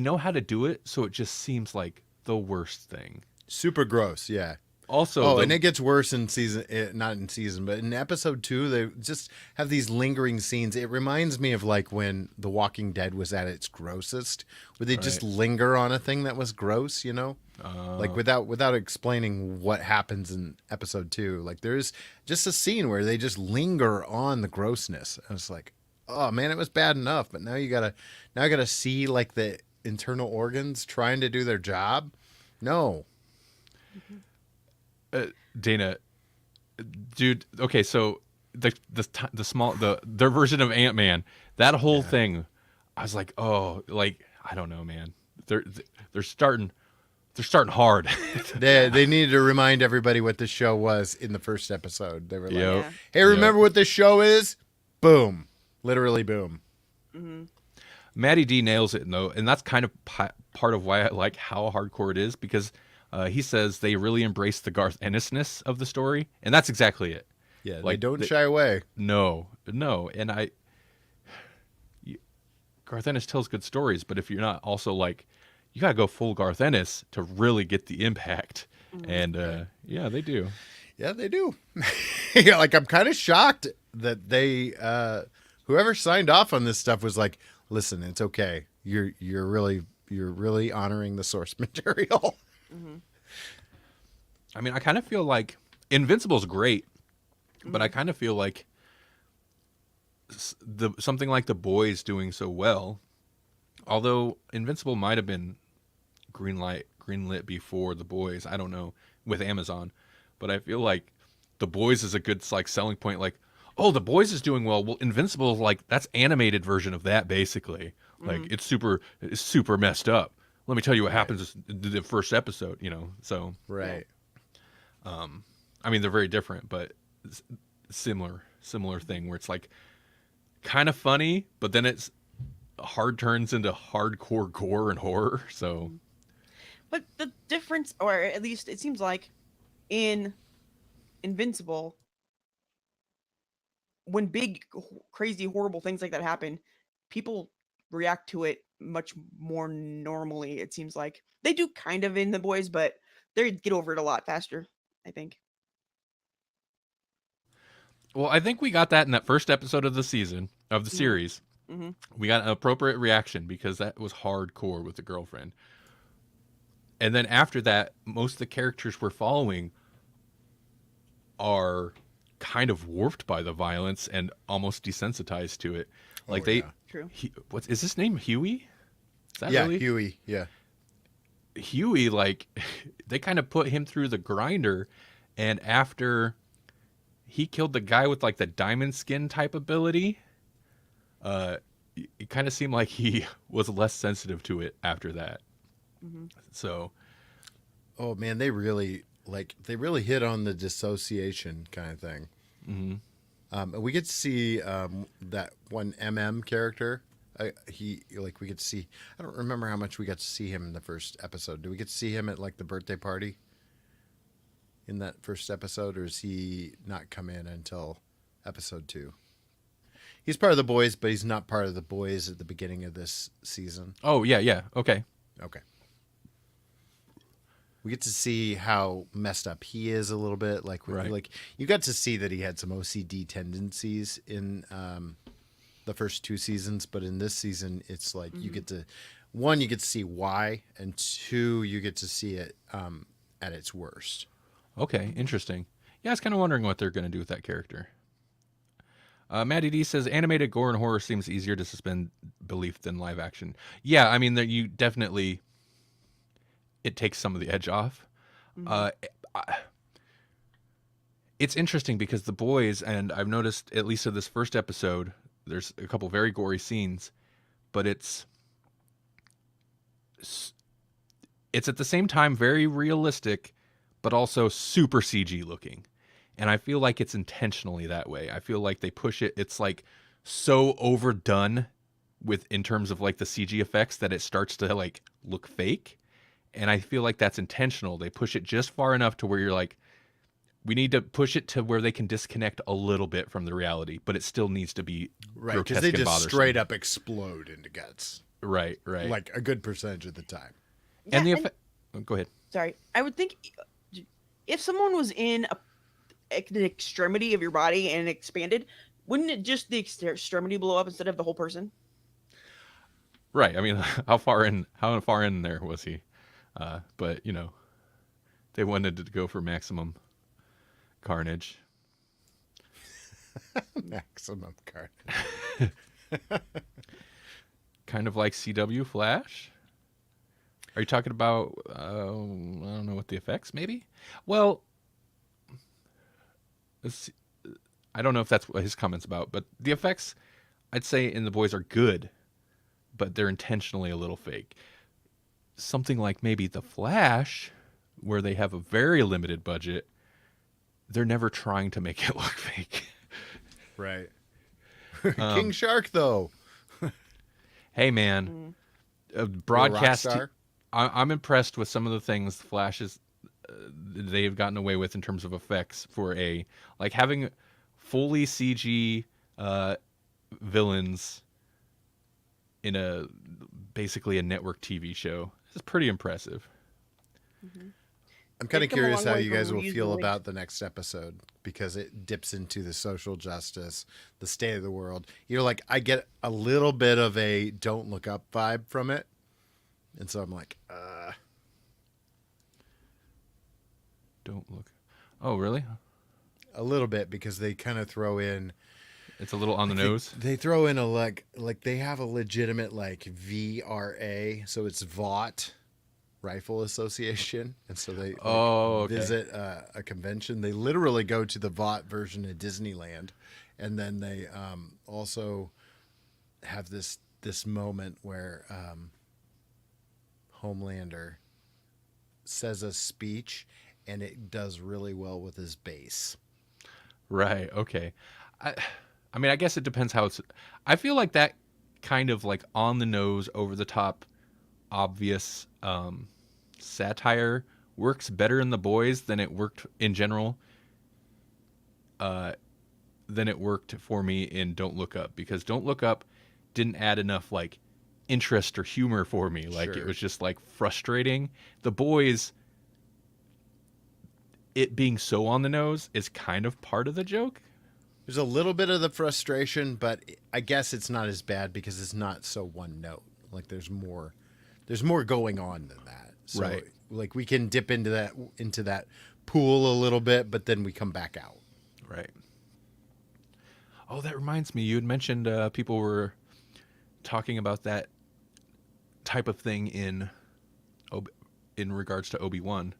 know how to do it, so it just seems like the worst thing. Super gross, yeah. Also, and it gets worse in season, not in season, but in episode 2, they just have these lingering scenes. It reminds me of like when The Walking Dead was at its grossest, where they just linger on a thing that was gross, like without explaining what happens in episode 2. Like there's just a scene where they just linger on the grossness. I was like, oh man, it was bad enough, but now I gotta see like the internal organs trying to do their job. No. Dana, dude. Okay, so their version of Ant-Man, that whole thing, I was like, oh, like I don't know, man. They're starting hard. They needed to remind everybody what this show was in the first episode. They were like, Yep. Yeah. hey, remember what this show is? Boom. Literally boom. Mm-hmm. Matty D nails it though, and that's kind of part of why I like how hardcore it is, because he says they really embrace the Garth Ennis-ness of the story, and that's exactly it. Yeah, they Like, don't shy away. No, and Garth Ennis tells good stories, but if you're not also like, you gotta go full Garth Ennis to really get the impact, and yeah, they do. Yeah, they do. Yeah, like I'm kind of shocked that they whoever signed off on this stuff was like, listen, it's okay. You're really honoring the source material. Mm-hmm. I mean, I kind of feel like Invincible's great, but I kind of feel like something like The Boys doing so well, although Invincible might have been greenlit before The Boys, I don't know, with Amazon, but I feel like The Boys is a good like selling point. Like, oh, The Boys is doing well. Well, Invincible is like, that's animated version of that basically. Like it's super messed up. Let me tell you what happens in the first episode. So Right. I mean, they're very different, but similar thing where it's like kind of funny, but then it's hard turns into hardcore gore and horror. So, But the difference, or at least it seems like in Invincible, when big, crazy, horrible things like that happen, people react to it much more normally. It seems like they do kind of in The Boys, but they get over it a lot faster, I think. well, I think we got that in that first episode of the series. Mm-hmm. We got an appropriate reaction because that was hardcore with the girlfriend. And then after that, most of the characters we're following are kind of warped by the violence and almost desensitized to it. Like True. What's is his name? Huey? Is that Yeah, really? Huey. Yeah. Huey, like they kind of put him through the grinder, and after he killed the guy with like the diamond skin type ability, it kind of seemed like he was less sensitive to it after that. Mm-hmm. So, Oh man, they really hit on the dissociation kind of thing. We get to see that one character. We get to see. I don't remember how much we got to see him in the first episode. Do we get to see him at like the birthday party in that first episode, or does he not come in until episode 2? He's part of the boys, but he's not part of the boys at the beginning of this season. Oh, yeah. Okay. Okay. We get to see how messed up he is a little bit. Like, Right. like you got to see that he had some OCD tendencies in the first 2 seasons, but in this season, it's like you get to, one, you get to see why, and 2, you get to see it at its worst. Okay, interesting. Yeah, I was kind of wondering what they're going to do with that character. Maddie D says animated gore and horror seems easier to suspend belief than live action. Yeah, I mean that you definitely it takes some of the edge off. It's interesting because the boys, and I've noticed at least in this first episode, there's a couple very gory scenes, but it's at the same time very realistic, but also super CG looking. And I feel like it's intentionally that way. I feel like they push it. It's like so overdone in terms of like the CG effects that it starts to like look fake. And I feel like that's intentional. They push it just far enough to where you're like, we need to push it to where they can disconnect a little bit from the reality, but it still needs to be Right, grotesque because they and just bothersome. straight up explode into guts. Right. Like a good percentage of the time. And the Yeah, effect. Go ahead. sorry, I would think if someone was in an extremity of your body and expanded, wouldn't it just the extremity blow up instead of the whole person? Right. I mean, how far in there was he? But they wanted to go for maximum carnage. Maximum carnage. Kind of like CW Flash. Are you talking about? I don't know what the effects. Maybe. Well, I don't know if that's what his comments about, but the effects, I'd say, in the boys are good, but they're intentionally a little fake. Something like maybe the Flash, where they have a very limited budget, they're never trying to make it look fake. Right. King Shark, though. Hey, man, broadcast. Rockstar. I'm impressed with some of the things the Flash is they've gotten away with in terms of effects for like having fully CG villains in basically a network TV show. It's pretty impressive. I'm kind of They've come a curious long how way you from guys will reusing feel the about the next episode because it dips into the social justice, the state of the world. You're like, I get a little bit of a Don't Look Up vibe from it. And so I'm like, Don't look. Oh, really? a little bit because they kind of throw in. It's a little on the nose. They throw in a like they have a legitimate like VRA, so it's VOT, Rifle Association, and so they Okay. visit a convention. They literally go to the VOT version of Disneyland, and then they also have this moment where Homelander says a speech, and it does really well with his bass. Right. Okay. I mean, I guess it depends how it's. I feel like that kind of like on the nose, over the top, obvious satire works better in The Boys than it worked in general. Than it worked for me in Don't Look Up, because Don't Look Up didn't add enough like interest or humor for me. Like Sure. it was just like frustrating. The Boys, it being so on the nose is kind of part of the joke. There's a little bit of the frustration, but I guess it's not as bad because it's not so one note. Like there's more going on than that. So Right. like we can dip into that pool a little bit, but then we come back out. Right. Oh, that reminds me. You had mentioned people were talking about that type of thing in regards to Obi-Wan.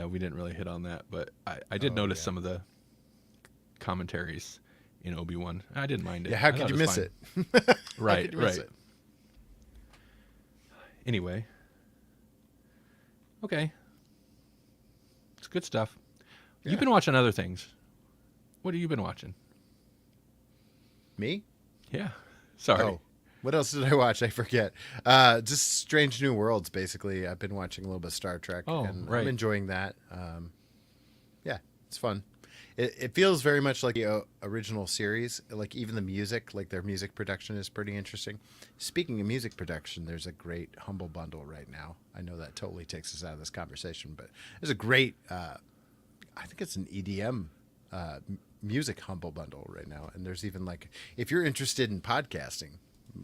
We didn't really hit on that, but I did notice some of the commentaries in Obi-Wan. I didn't mind it. Yeah, how I could thought you was miss fine. it? Right, could you miss right. it? Anyway. Okay. It's good stuff. Yeah. You've been watching other things. What have you been watching? Me? Yeah. Sorry. Oh, what else did I watch? I forget. Just Strange New Worlds, basically. I've been watching a little bit of Star Trek, Oh, and right. I'm enjoying that. Yeah, it's fun. It feels very much like the original series. Like even the music, like their music production is pretty interesting. Speaking of music production, there's a great Humble Bundle right now. I know that totally takes us out of this conversation, but there's a great, I think it's an EDM music Humble Bundle right now. And there's even like, if you're interested in podcasting,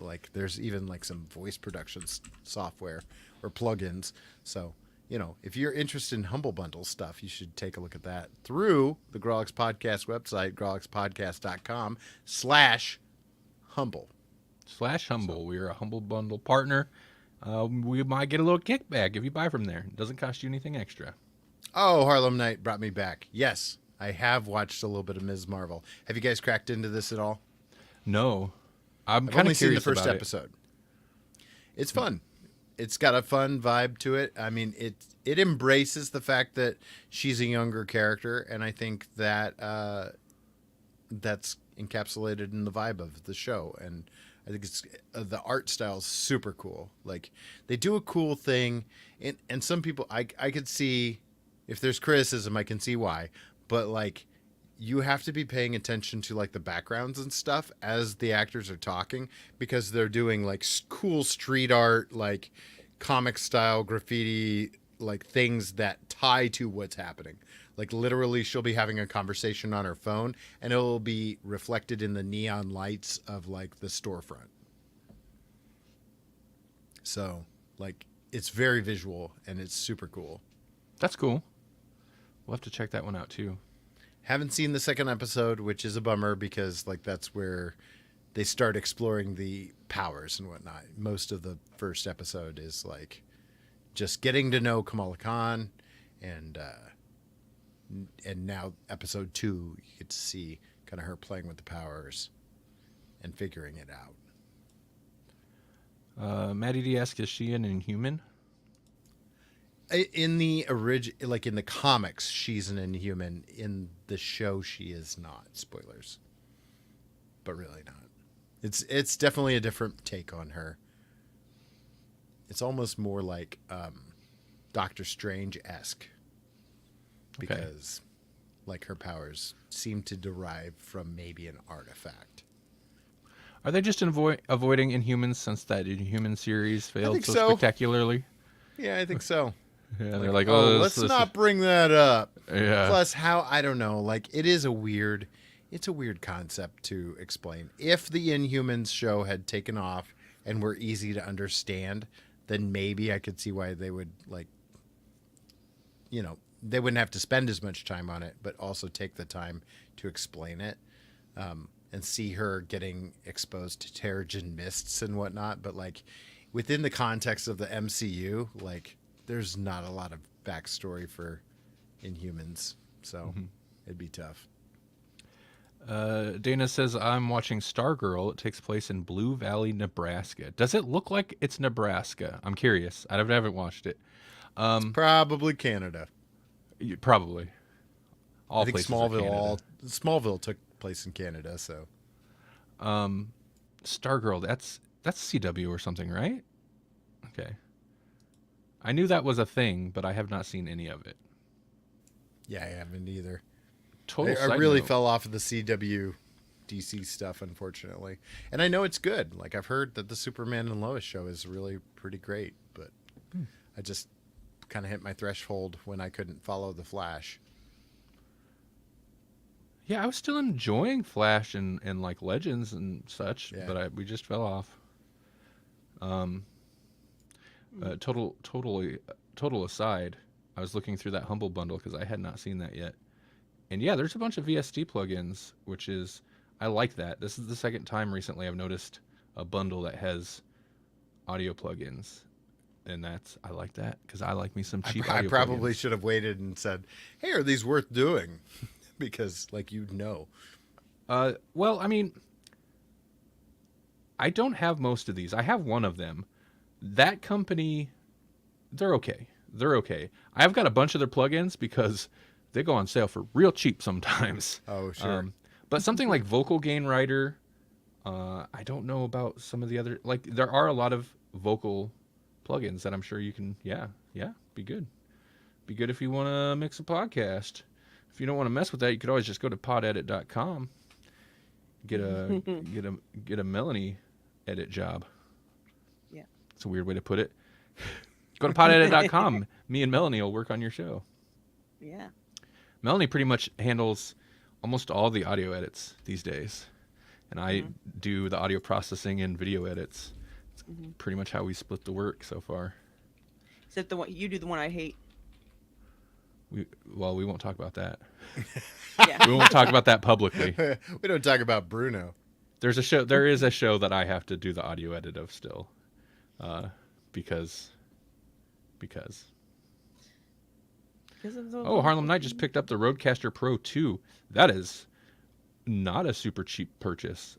like there's even like some voice production software or plugins. So, you know, if you're interested in Humble Bundle stuff, you should take a look at that through the Grawlix Podcast website, grawlixpodcast.com/humble. /humble. We're a Humble Bundle partner. We might get a little kickback if you buy from there. It doesn't cost you anything extra. Oh, Harlem Night brought me back. Yes, I have watched a little bit of Ms. Marvel. Have you guys cracked into this at all? No. I'm I've kind only of seen the curious first about episode. It's fun. It's got a fun vibe to it. I mean, it embraces the fact that she's a younger character, and I think that that's encapsulated in the vibe of the show. And I think it's the art style is super cool. Like they do a cool thing, and some people I could see if there's criticism, I can see why, but like you have to be paying attention to like the backgrounds and stuff as the actors are talking because they're doing like cool street art, like comic style graffiti, like things that tie to what's happening. Like literally she'll be having a conversation on her phone and it'll be reflected in the neon lights of like the storefront. So like it's very visual and it's super cool. That's cool. We'll have to check that one out too. Haven't seen the second episode, which is a bummer because like that's where they start exploring the powers and whatnot. Most of the first episode is like just getting to know Kamala Khan, and now episode 2 you get to see kind of her playing with the powers and figuring it out. Maddie D asks, is she an Inhuman? In the like in the comics, she's an Inhuman. In the show, she is not. Spoilers, but really not. It's definitely a different take on her. It's almost more like Doctor Strange-esque because like her powers seem to derive from maybe an artifact. Are they just avoiding Inhumans since that Inhuman series failed think so so. spectacularly? Yeah, I think so. Yeah, they're like, let's not bring that up. Yeah. Plus, how I don't know. Like, it's a weird concept to explain. If the Inhumans show had taken off and were easy to understand, then maybe I could see why they would like, you know, they wouldn't have to spend as much time on it, but also take the time to explain it, and see her getting exposed to Terrigen mists and whatnot. But like, within the context of the MCU, like, there's not a lot of backstory for Inhumans, so it'd be tough. Dana says, I'm watching Stargirl. It takes place in Blue Valley, Nebraska. Does it look like it's Nebraska? I'm curious. I haven't watched it. It's probably Canada. Probably. I think places are Canada. Smallville took place in Canada, so. Stargirl, that's CW or something, right? Okay. I knew that was a thing, but I have not seen any of it. Yeah, I haven't either. Total I side really note. fell off of the CW DC stuff, unfortunately. And I know it's good. Like, I've heard that the Superman and Lois show is really pretty great, but I just kind of hit my threshold when I couldn't follow the Flash. Yeah, I was still enjoying Flash and like Legends and such, Yeah. but we just fell off. Total aside, I was looking through that Humble Bundle because I had not seen that yet. And yeah, there's a bunch of VST plugins, which is, I like that. This is the second time recently I've noticed a bundle that has audio plugins. And I like that because I like me some cheap I audio probably plugins. should have waited and said, hey, are these worth doing? Because, like, you'd know. Well, I mean, I don't have most of these. I have one of them. That company, they're okay. They're okay. I've got a bunch of their plugins because they go on sale for real cheap sometimes. Oh, sure. But something like Vocal Gain Writer, I don't know about some of the other, like there are a lot of vocal plugins that I'm sure you can, be good. Be good if you want to mix a podcast. If you don't want to mess with that, you could always just go to podedit.com. Get a Melanie edit job. Yeah. It's a weird way to put it. Go to podedit.com. Me and Melanie will work on your show. Yeah. Melanie pretty much handles almost all the audio edits these days. And I do the audio processing and video edits. It's pretty much how we split the work so far. Except the one you do, the one I hate. We won't talk about that. Yeah. We won't talk about that publicly. We don't talk about Bruno. There is a show that I have to do the audio edit of still. Because Harlem Knight just picked up the Rodecaster Pro 2. That is not a super cheap purchase.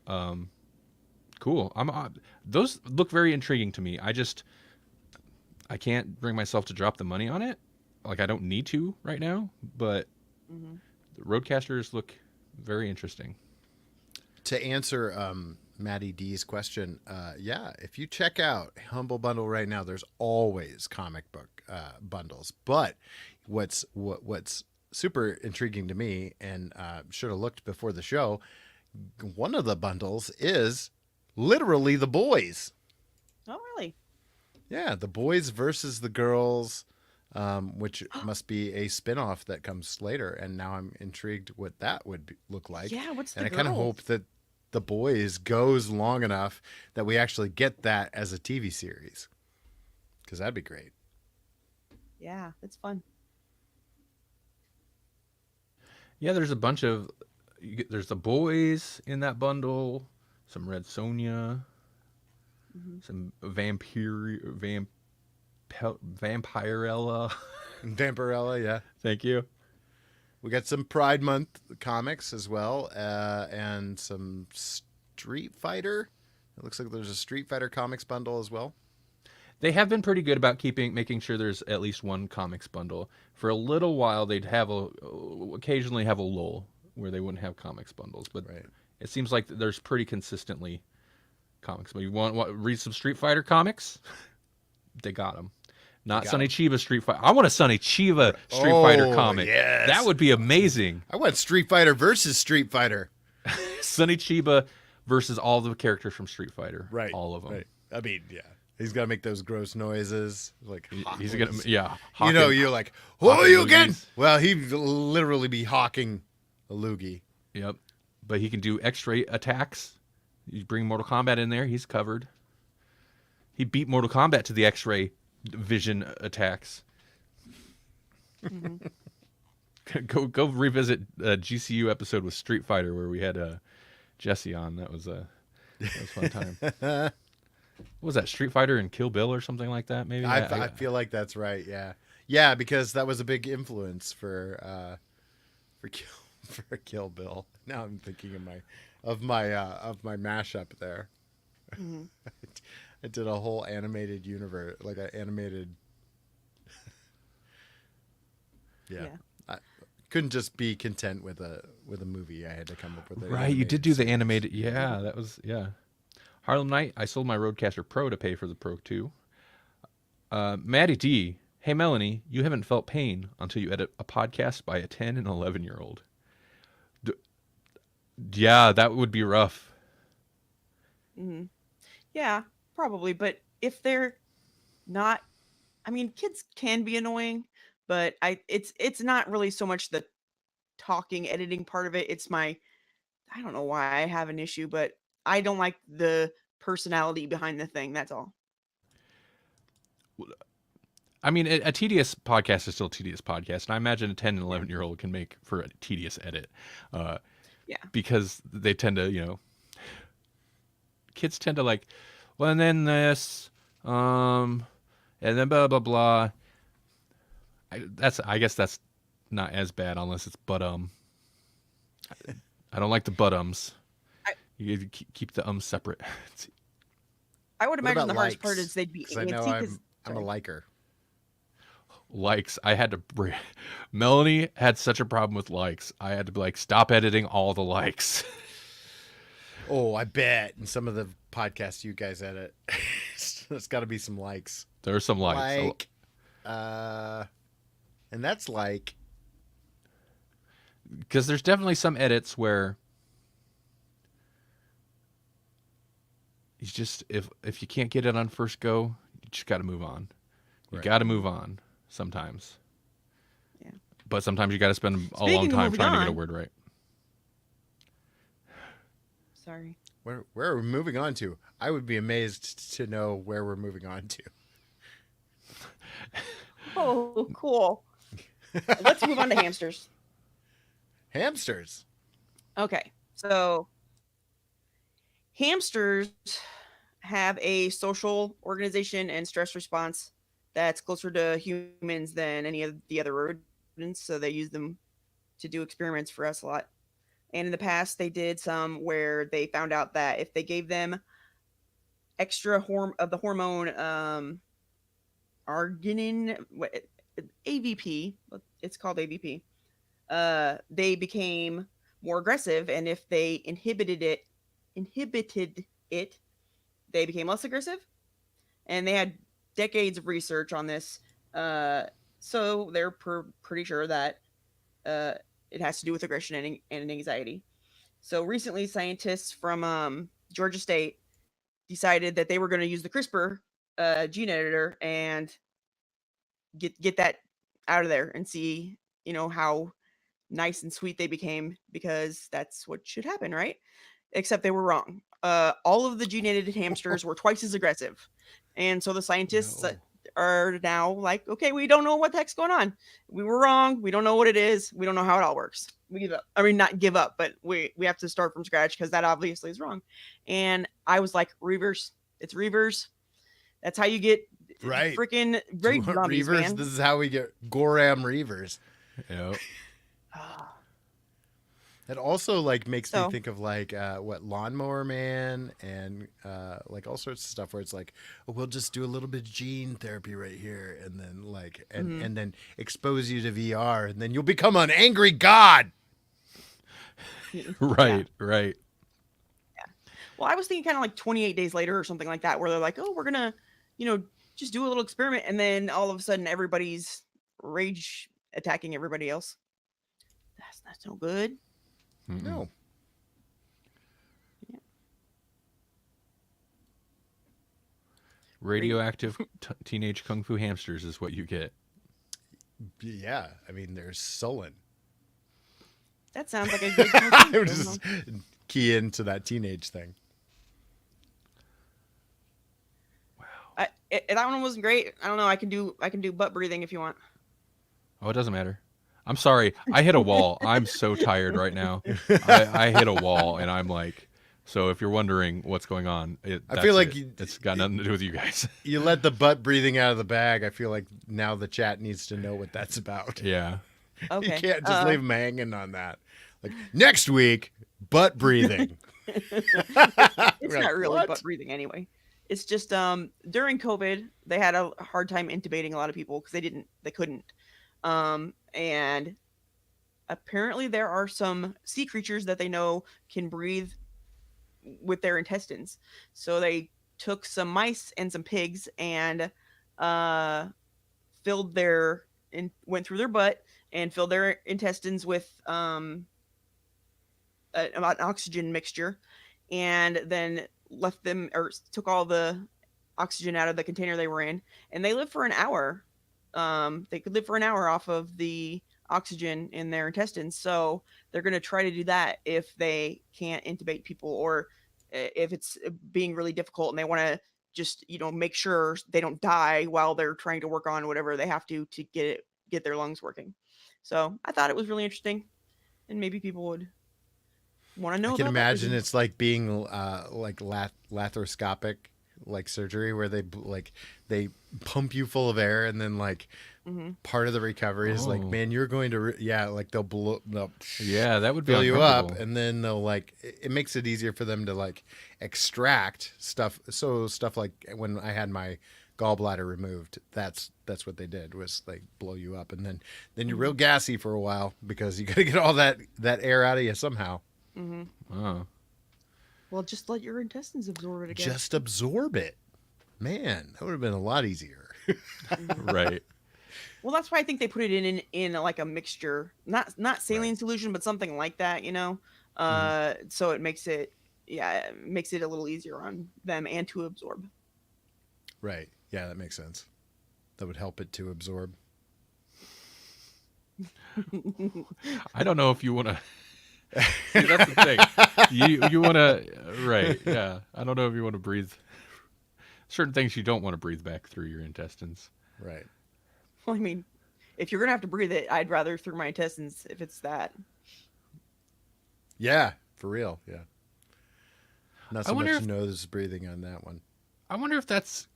Cool. Those look very intriguing to me. I can't bring myself to drop the money on it. Like, I don't need to right now, but the Roadcasters look very interesting. To answer Maddie D's question, if you check out Humble Bundle right now, there's always comic book bundles. But what's super intriguing to me, and should have looked before the show, one of the bundles is literally The Boys. Oh, really? Yeah, The Boys versus the Girls, which must be a spinoff that comes later. And now I'm intrigued what that would look like. Yeah, what's the And I girls? kind of hope that The Boys goes long enough that we actually get that as a TV series, because that'd be great. Yeah, it's fun. Yeah, there's a bunch of... There's The Boys in that bundle, some Red Sonja, some Vampirella. Vampirella, yeah. Thank you. We got some Pride Month comics as well, and some Street Fighter. It looks like there's a Street Fighter comics bundle as well. They have been pretty good about making sure there's at least one comics bundle. For a little while, they'd occasionally have a lull where they wouldn't have comics bundles, but Right. it seems like there's pretty consistently comics. But you want read some Street Fighter comics? They got them. Not got Sonny 'em. Chiba Street Fighter. I want a Sonny Chiba Street Fighter comic. Yes. That would be amazing. I want Street Fighter versus Street Fighter. Sonny Chiba versus all the characters from Street Fighter. Right. All of them. Right. I mean, yeah. He's got to make those gross noises. Like, He's gonna, yeah. you know, hawking- you're like, who are hawking you again? loogies. Well, he'd literally be hawking a loogie. Yep. But he can do X-ray attacks. You bring Mortal Kombat in there, he's covered. He beat Mortal Kombat to the X-ray vision attacks. Go revisit a GCU episode with Street Fighter where we had Jesse on. That was a fun time. What was that, Street Fighter and Kill Bill or something like that? Maybe. I feel like that's right. Yeah, yeah, because that was a big influence for Kill Bill. Now I'm thinking of my mashup there. I did a whole animated universe, like an animated. Yeah. I couldn't just be content with a movie. I had to come up with it. Right, you did do the animated. Yeah, that was Harlem Knight. I sold my Rodecaster Pro to pay for the Pro 2. Maddie D. Hey Melanie, you haven't felt pain until you edit a podcast by a 10 and 11-year-old. Yeah, that would be rough. Yeah, probably. But if they're not, I mean, kids can be annoying, but it's not really so much the talking, editing part of it. It's I don't know why I have an issue, but I don't like the personality behind the thing. That's all. I mean, a tedious podcast is still a tedious podcast, and I imagine a 10 and 11-year-old can make for a tedious edit. Yeah. Because they tend to, kids tend to like, well, and then this, and then blah, blah, blah. I guess that's not as bad unless it's but, I don't like the but-ums. You gotta keep the separate. I would What imagine about the hardest likes? part is they'd be 'Cause I know antsy. I'm a liker. Likes. I had to Melanie had such a problem with likes. I had to be like, stop editing all the likes. Oh, I bet in some of the podcasts you guys edit, there's got to be some likes. There are some likes. And that's like. because there's definitely some edits where you just if you can't get it on first go, you just got to move on. You Right. got to move on sometimes. Yeah. But sometimes you got to spend a long Speaking of time moving trying to get a on- word right. Sorry. Where are we moving on to? I would be amazed to know where we're moving on to. Oh, cool. Let's move on to hamsters. Hamsters. Okay, so hamsters have a social organization and stress response that's closer to humans than any of the other rodents. So they use them to do experiments for us a lot. And in the past, they did some where they found out that if they gave them extra of the hormone arginine, AVP, it's called AVP, they became more aggressive, and if they inhibited it, they became less aggressive. And they had decades of research on this, so they're pretty sure that it has to do with aggression and anxiety. So recently, scientists from Georgia State decided that they were going to use the CRISPR gene editor and get that out of there and see, how nice and sweet they became, because that's what should happen, right? Except they were wrong. All of the gene edited hamsters were twice as aggressive. And so the scientists No. are now like, okay, we don't know what the heck's going on. We were wrong. We don't know what it is. We don't know how it all works. We give up. I mean, not give up, but we have to start from scratch because that obviously is wrong. And I was like, Reavers. It's Reavers. That's how you get Right. freaking raid zombies, Reavers. man. This is how we get Goram Reavers. Yep. It also like makes me So- think of like what Lawnmower Man and like all sorts of stuff where it's like, oh, we'll just do a little bit of gene therapy right here, and then like and then expose you to VR, and then you'll become an angry god. Right. Right. Well, I was thinking kind of like 28 days later or something like that, where they're like, oh, we're going to, just do a little experiment. And then all of a sudden, everybody's rage attacking everybody else. That's no good. Mm-mm. No. Radioactive teenage kung fu hamsters is what you get. Yeah, I mean, there's sullen. That sounds like a good I'm cartoon. just key into that teenage thing. That one wasn't great. I don't know. I can do butt breathing if you want. Oh, it doesn't matter. I'm sorry. I hit a wall. I'm so tired right now. I hit a wall, and I'm like, so if you're wondering what's going on, I feel like it's got nothing to do with you guys. You let the butt breathing out of the bag. I feel like now the chat needs to know what that's about. Yeah. Okay. You can't just leave them hanging on that. Like next week, butt breathing. It's Right, not really what? butt breathing anyway. It's just during COVID, they had a hard time intubating a lot of people because they couldn't. And apparently there are some sea creatures that they know can breathe with their intestines. So they took some mice and some pigs and went through their butt and filled their intestines with an oxygen mixture, and then left them, or took all the oxygen out of the container they were in, and they lived for an hour. They could live for an hour off of the oxygen in their intestines. So they're going to try to do that if they can't intubate people, or if it's being really difficult and they want to just, make sure they don't die while they're trying to work on whatever they have to get their lungs working. So I thought it was really interesting, and maybe people would want to know. I can about that imagine reason. it's like being like laparoscopic like surgery where they pump you full of air, and then like part of the recovery is like, Oh. man, you're going to like they'll Yeah, that would be fill you up, uncomfortable. and then they'll like it makes it easier for them to like extract stuff. So stuff like when I had my gallbladder removed, that's what they did, was like blow you up, and then you're real gassy for a while because you got to get all that air out of you somehow. Oh. Well, just let your intestines absorb it again. Just absorb it, man. That would have been a lot easier. Right. Well, that's why I think they put it in like a mixture, not saline solution, but something like that, Mhm. so it makes it, yeah, it makes it a little easier on them and to absorb. Right. Yeah, that makes sense. That would help it to absorb. I don't know if you want to. See, that's the thing. You want to, right? Yeah. I don't know if you want to breathe certain things you don't want to breathe back through your intestines. Right. Well, I mean, if you're gonna have to breathe it, I'd rather through my intestines if it's that. Yeah, for real. Yeah. Not I so wonder much if nose breathing on that one. I wonder if that's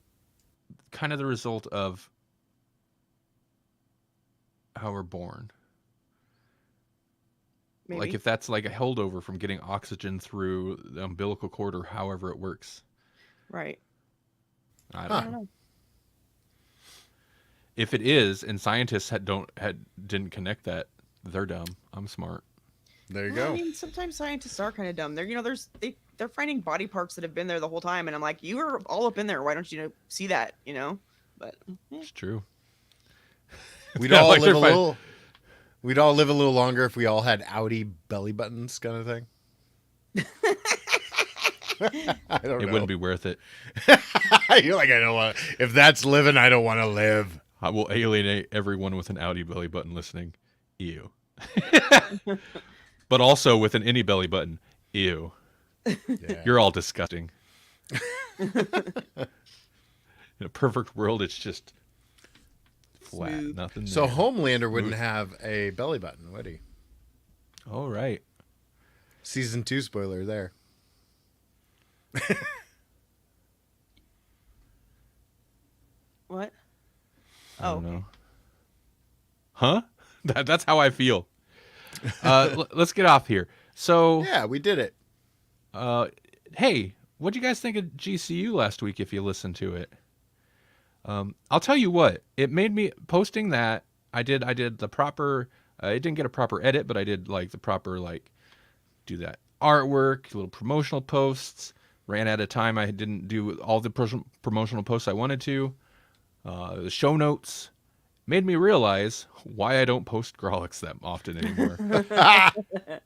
kind of the result of how we're born. Like Maybe. if that's like a holdover from getting oxygen through the umbilical cord or however it works. Right. I I don't Huh. don't know. know. If it is, and scientists didn't connect that, they're dumb. I'm smart. There you Well, I go. mean, sometimes scientists are kind of dumb. They're finding body parts that have been there the whole time, and I'm like, you were all up in there. Why don't you see that? But It's true. We'd Yeah, all like live they're a fine. little. We'd all live a little longer if we all had outie belly buttons, kind of thing. I don't It know. wouldn't be worth it. You're like, I don't want. If that's living, I don't want to live. I will alienate everyone with an Audi belly button listening. Ew. But also with an any belly button. Ew. Yeah. You're all disgusting. In a perfect world, it's just flat. Smooth. Nothing So there. Homelander wouldn't have a belly button, would he? All right. Season 2 spoiler there. what? I Oh, don't okay. know. Huh? That's how I feel. Let's get off here. So, Yeah, we did it. hey, what'd you guys think of GCU last week if you listened to it? I'll tell you what, it made me posting that I did the proper it didn't get a proper edit, but I did like the proper like do that artwork, little promotional posts. Ran out of time. I didn't do all the promotional posts I wanted to. The show notes made me realize why I don't post Grawlix that often anymore.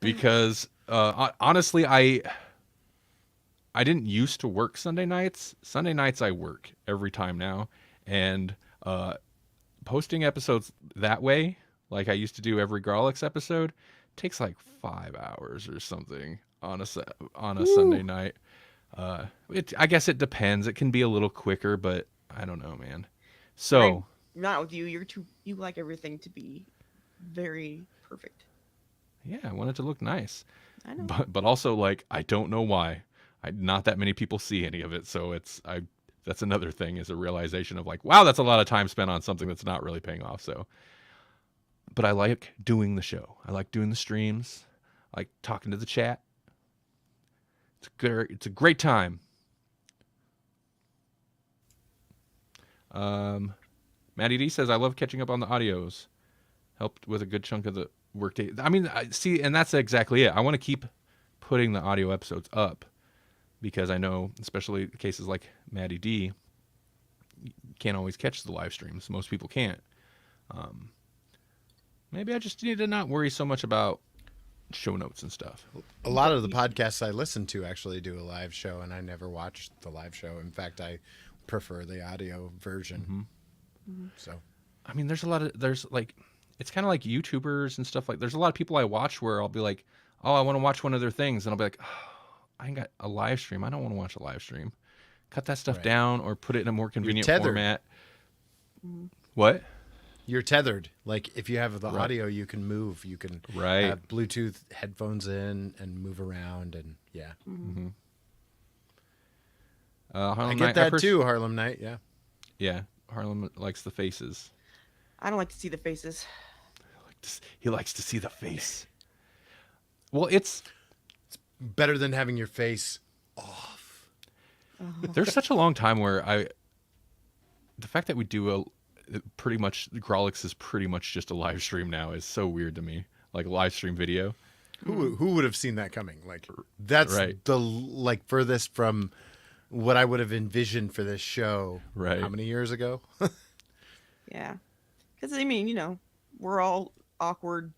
Because honestly, I didn't used to work Sunday nights. Sunday nights I work every time now, and posting episodes that way, like I used to do every Grawlix episode, takes like 5 hours or something on a Sunday night. I guess it depends. It can be a little quicker, but I don't know, man. So Not with you. You like everything to be very perfect. yeah, I want it to look nice, I know. but also like I don't know why. Not that many people see any of it, so that's another thing is a realization of like, wow, that's a lot of time spent on something that's not really paying off. So, but I like doing the show. I like doing the streams. I like talking to the chat. It's a great time. Maddie D says I love catching up on the audios. Helped with a good chunk of the workday. I mean, I see, and that's exactly it. I want to keep putting the audio episodes up because I know, especially cases like Maddie D, you can't always catch the live streams. Most people can't. Maybe I just need to not worry so much about show notes and stuff. A lot of the podcasts I listen to actually do a live show, and I never watched the live show. In fact, I prefer the audio version. So, I mean, there's like, it's kind of like YouTubers and stuff like, there's a lot of people I watch where I'll be like, oh, I want to watch one of their things. And I'll be like, oh, I ain't got a live stream. I don't want to watch a live stream. Cut that stuff Right. down or put it in a more convenient tethered. format. What? you're tethered. Like if you have the Right. audio, you can move. You can Right. have Bluetooth headphones in and move around, and yeah, Harlem I Night, get that first- too. Harlem Night, yeah. Yeah, Harlem likes the faces. I don't like to see the faces. He likes to see the face. Well, it's Better than having your face. there's such a long time where the fact that we do pretty much Grawlix is pretty much just a live stream now is so weird to me. Like a live stream video. Who would have seen that coming? Like that's Right. the like furthest from what I would have envisioned for this show. Right. How many years ago? Yeah, Because I mean, we're all awkward.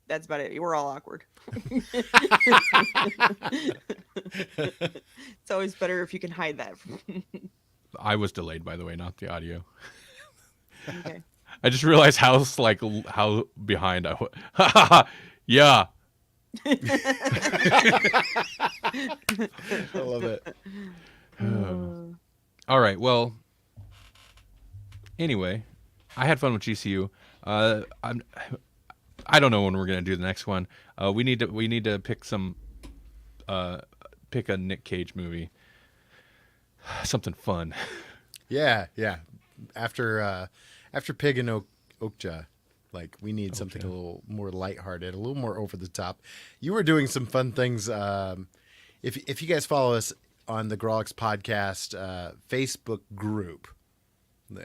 That's about it. We're all awkward. It's always better if you can hide that. I was delayed, by the way, not the audio. Okay. I just realized how behind I was. Yeah. I love it. All right. Well. Anyway, I had fun with GCU. I don't know when we're gonna do the next one. We need to pick pick a Nick Cage movie. Something fun. Yeah. After Pig and Okja, like we need something a little more lighthearted, a little more over the top. You were doing some fun things. If you guys follow us on the Grawlix podcast Facebook group,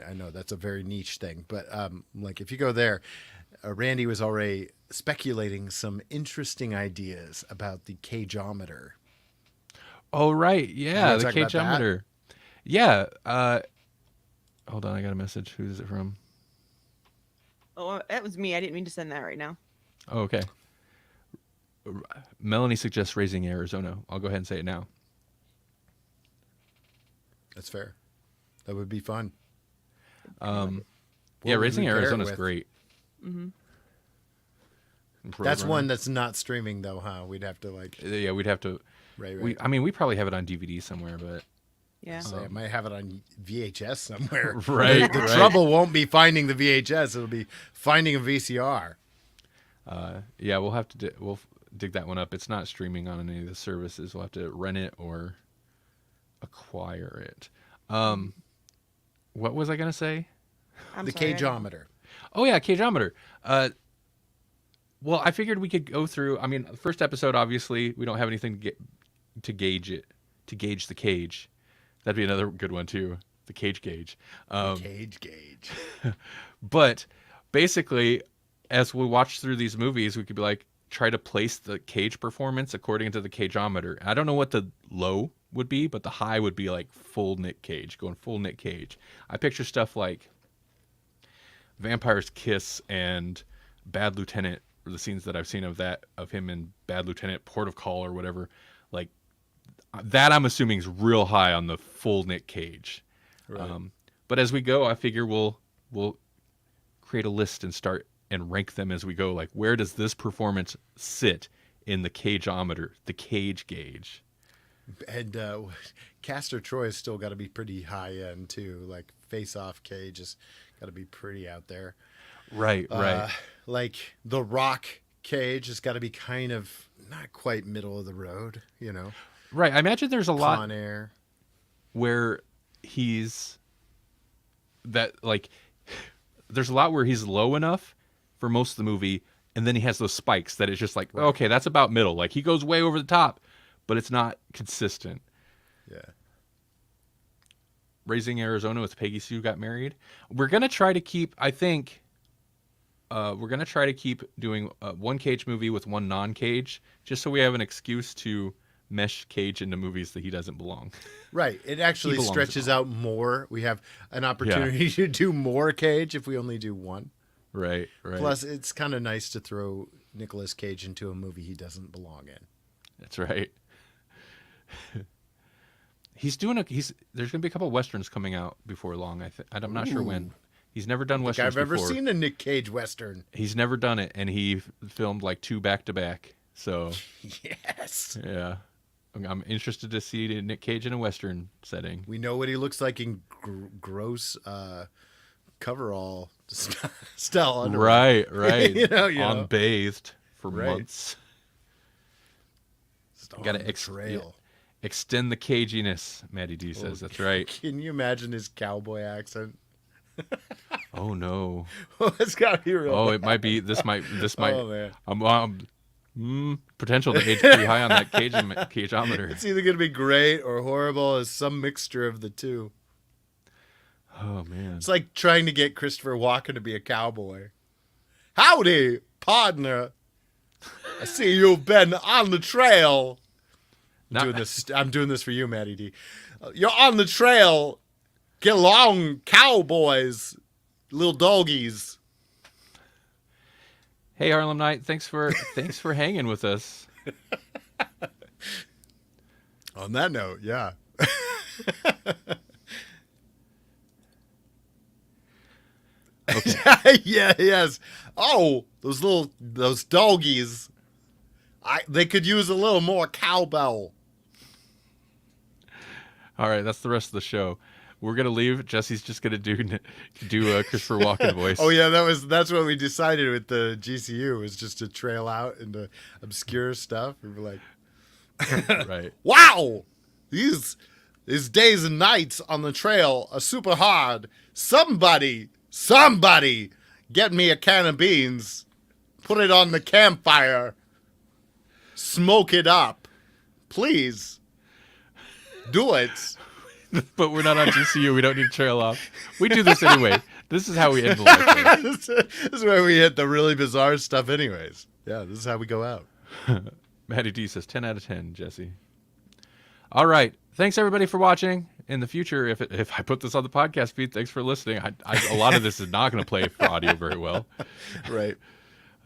I know that's a very niche thing, but like if you go there, Randy was already speculating some interesting ideas about the cageometer. Oh right, yeah, the talk about that? cageometer. Yeah. Hold on, I got a message. Who is it from? Oh, that was me. I didn't mean to send that right now. Oh, okay. Melanie suggests Raising Arizona. I'll go ahead and say it now. That's fair. That would be fun. Yeah, would Raising we pair it Arizona's with? great. Mm-hmm. That's Roadrunner. one that's not streaming though, huh? We'd have to like Yeah, we'd have to. right. I mean, we probably have it on DVD somewhere, but Yeah. So I might have it on VHS somewhere. Right, The right. trouble won't be finding the VHS; it'll be finding a VCR. yeah, we'll have to we'll dig that one up. It's not streaming on any of the services. We'll have to rent it or acquire it. What was I gonna say? I'm The sorry, I don't- cageometer. Oh yeah, cageometer. Well, I figured we could go through. I mean, the first episode, obviously, we don't have anything to gauge the cage. That'd be another good one too, the cage gauge. Cage gauge. But basically, as we watch through these movies, we could be like try to place the cage performance according to the cageometer. I don't know what the low would be, but the high would be like full Nick Cage, going full Nick Cage. I picture stuff like Vampire's Kiss and Bad Lieutenant, or the scenes that I've seen of him in Bad Lieutenant, Port of Call or whatever. Like that, I'm assuming is real high on the full Nick Cage. Right. But as we go, I figure we'll create a list and start and rank them as we go. Like, where does this performance sit in the cageometer, the cage gauge? And Castor Troy's still got to be pretty high end too. Like Face Off Cage has got to be pretty out there. Right. Like the Rock Cage has got to be kind of not quite middle of the road, you know. Right. I imagine there's a lot Con Air. where he's there's a lot where he's low enough for most of the movie, and then he has those spikes that it's just like, Right. okay, that's about middle. Like he goes way over the top, but it's not consistent. Yeah. Raising Arizona with Peggy Sue got married. We're gonna try to keep. I think we're gonna try to keep doing one Cage movie with one non-Cage, just so we have an excuse to mesh Cage into movies that he doesn't belong. Right. It actually belongs stretches in all. out more. We have an opportunity to do more Cage if we only do one. Right. Plus, it's kind of nice to throw Nicolas Cage into a movie he doesn't belong in. That's right. There's gonna be a couple westerns coming out before long. I'm not sure when. He's never done Like westerns I've ever before. seen a Nick Cage Western. He's never done it, and he filmed like 2 back to back. So Yes. yeah, I'm interested to see Nick Cage in a western setting. We know what he looks like in gross coverall style underwear. Right. You know. Unbathed for Right. months. Just on Gotta the trail. Extend the caginess, Maddie D says. That's right. Can you imagine his cowboy accent? Oh no. It's got to be real. Oh, bad. it might be. This might. Oh man. Potential to age pretty high on that cageometer. It's either going to be great or horrible as some mixture of the two. Oh man. It's like trying to get Christopher Walken to be a cowboy. Howdy, partner. I see you've been on the trail. Not- I'm doing this for you, Matty D. You're on the trail Get along, cowboys, little doggies. Hey, Harlem Knight, thanks for hanging with us. On that note, yeah. Okay. Yeah, yes. Oh, those doggies. They could use a little more cowbell. All right, that's the rest of the show. We're gonna leave. Jesse's just gonna do a Christopher Walken voice. Oh yeah, that's what we decided with the GCU, was just to trail out into obscure stuff. We were like, Right. wow, these days and nights on the trail are super hard. Somebody, get me a can of beans, put it on the campfire, smoke it up, please. Do it. But we're not on GCU. We don't need to trail off. We do this anyway. This is how we end the life. This is where we hit the really bizarre stuff anyways. Yeah, this is how we go out. Maddie D says 10 out of 10, Jesse. All right. Thanks, everybody, for watching. In the future, if I put this on the podcast feed, thanks for listening. A lot of this is not going to play for audio very well. Right.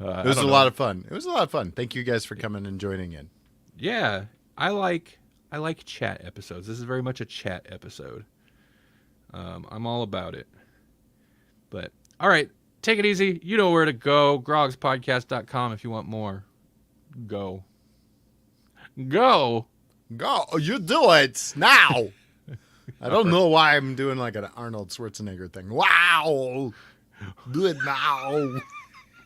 It was a lot of fun. It was a lot of fun. Thank you guys for coming and joining in. Yeah. I like chat episodes. This is very much a chat episode. I'm all about it. But, all right. Take it easy. You know where to go. grogspodcast.com if you want more. Go. Go. Go. You do it now. I don't know why I'm doing like an Arnold Schwarzenegger thing. Wow. Do it now.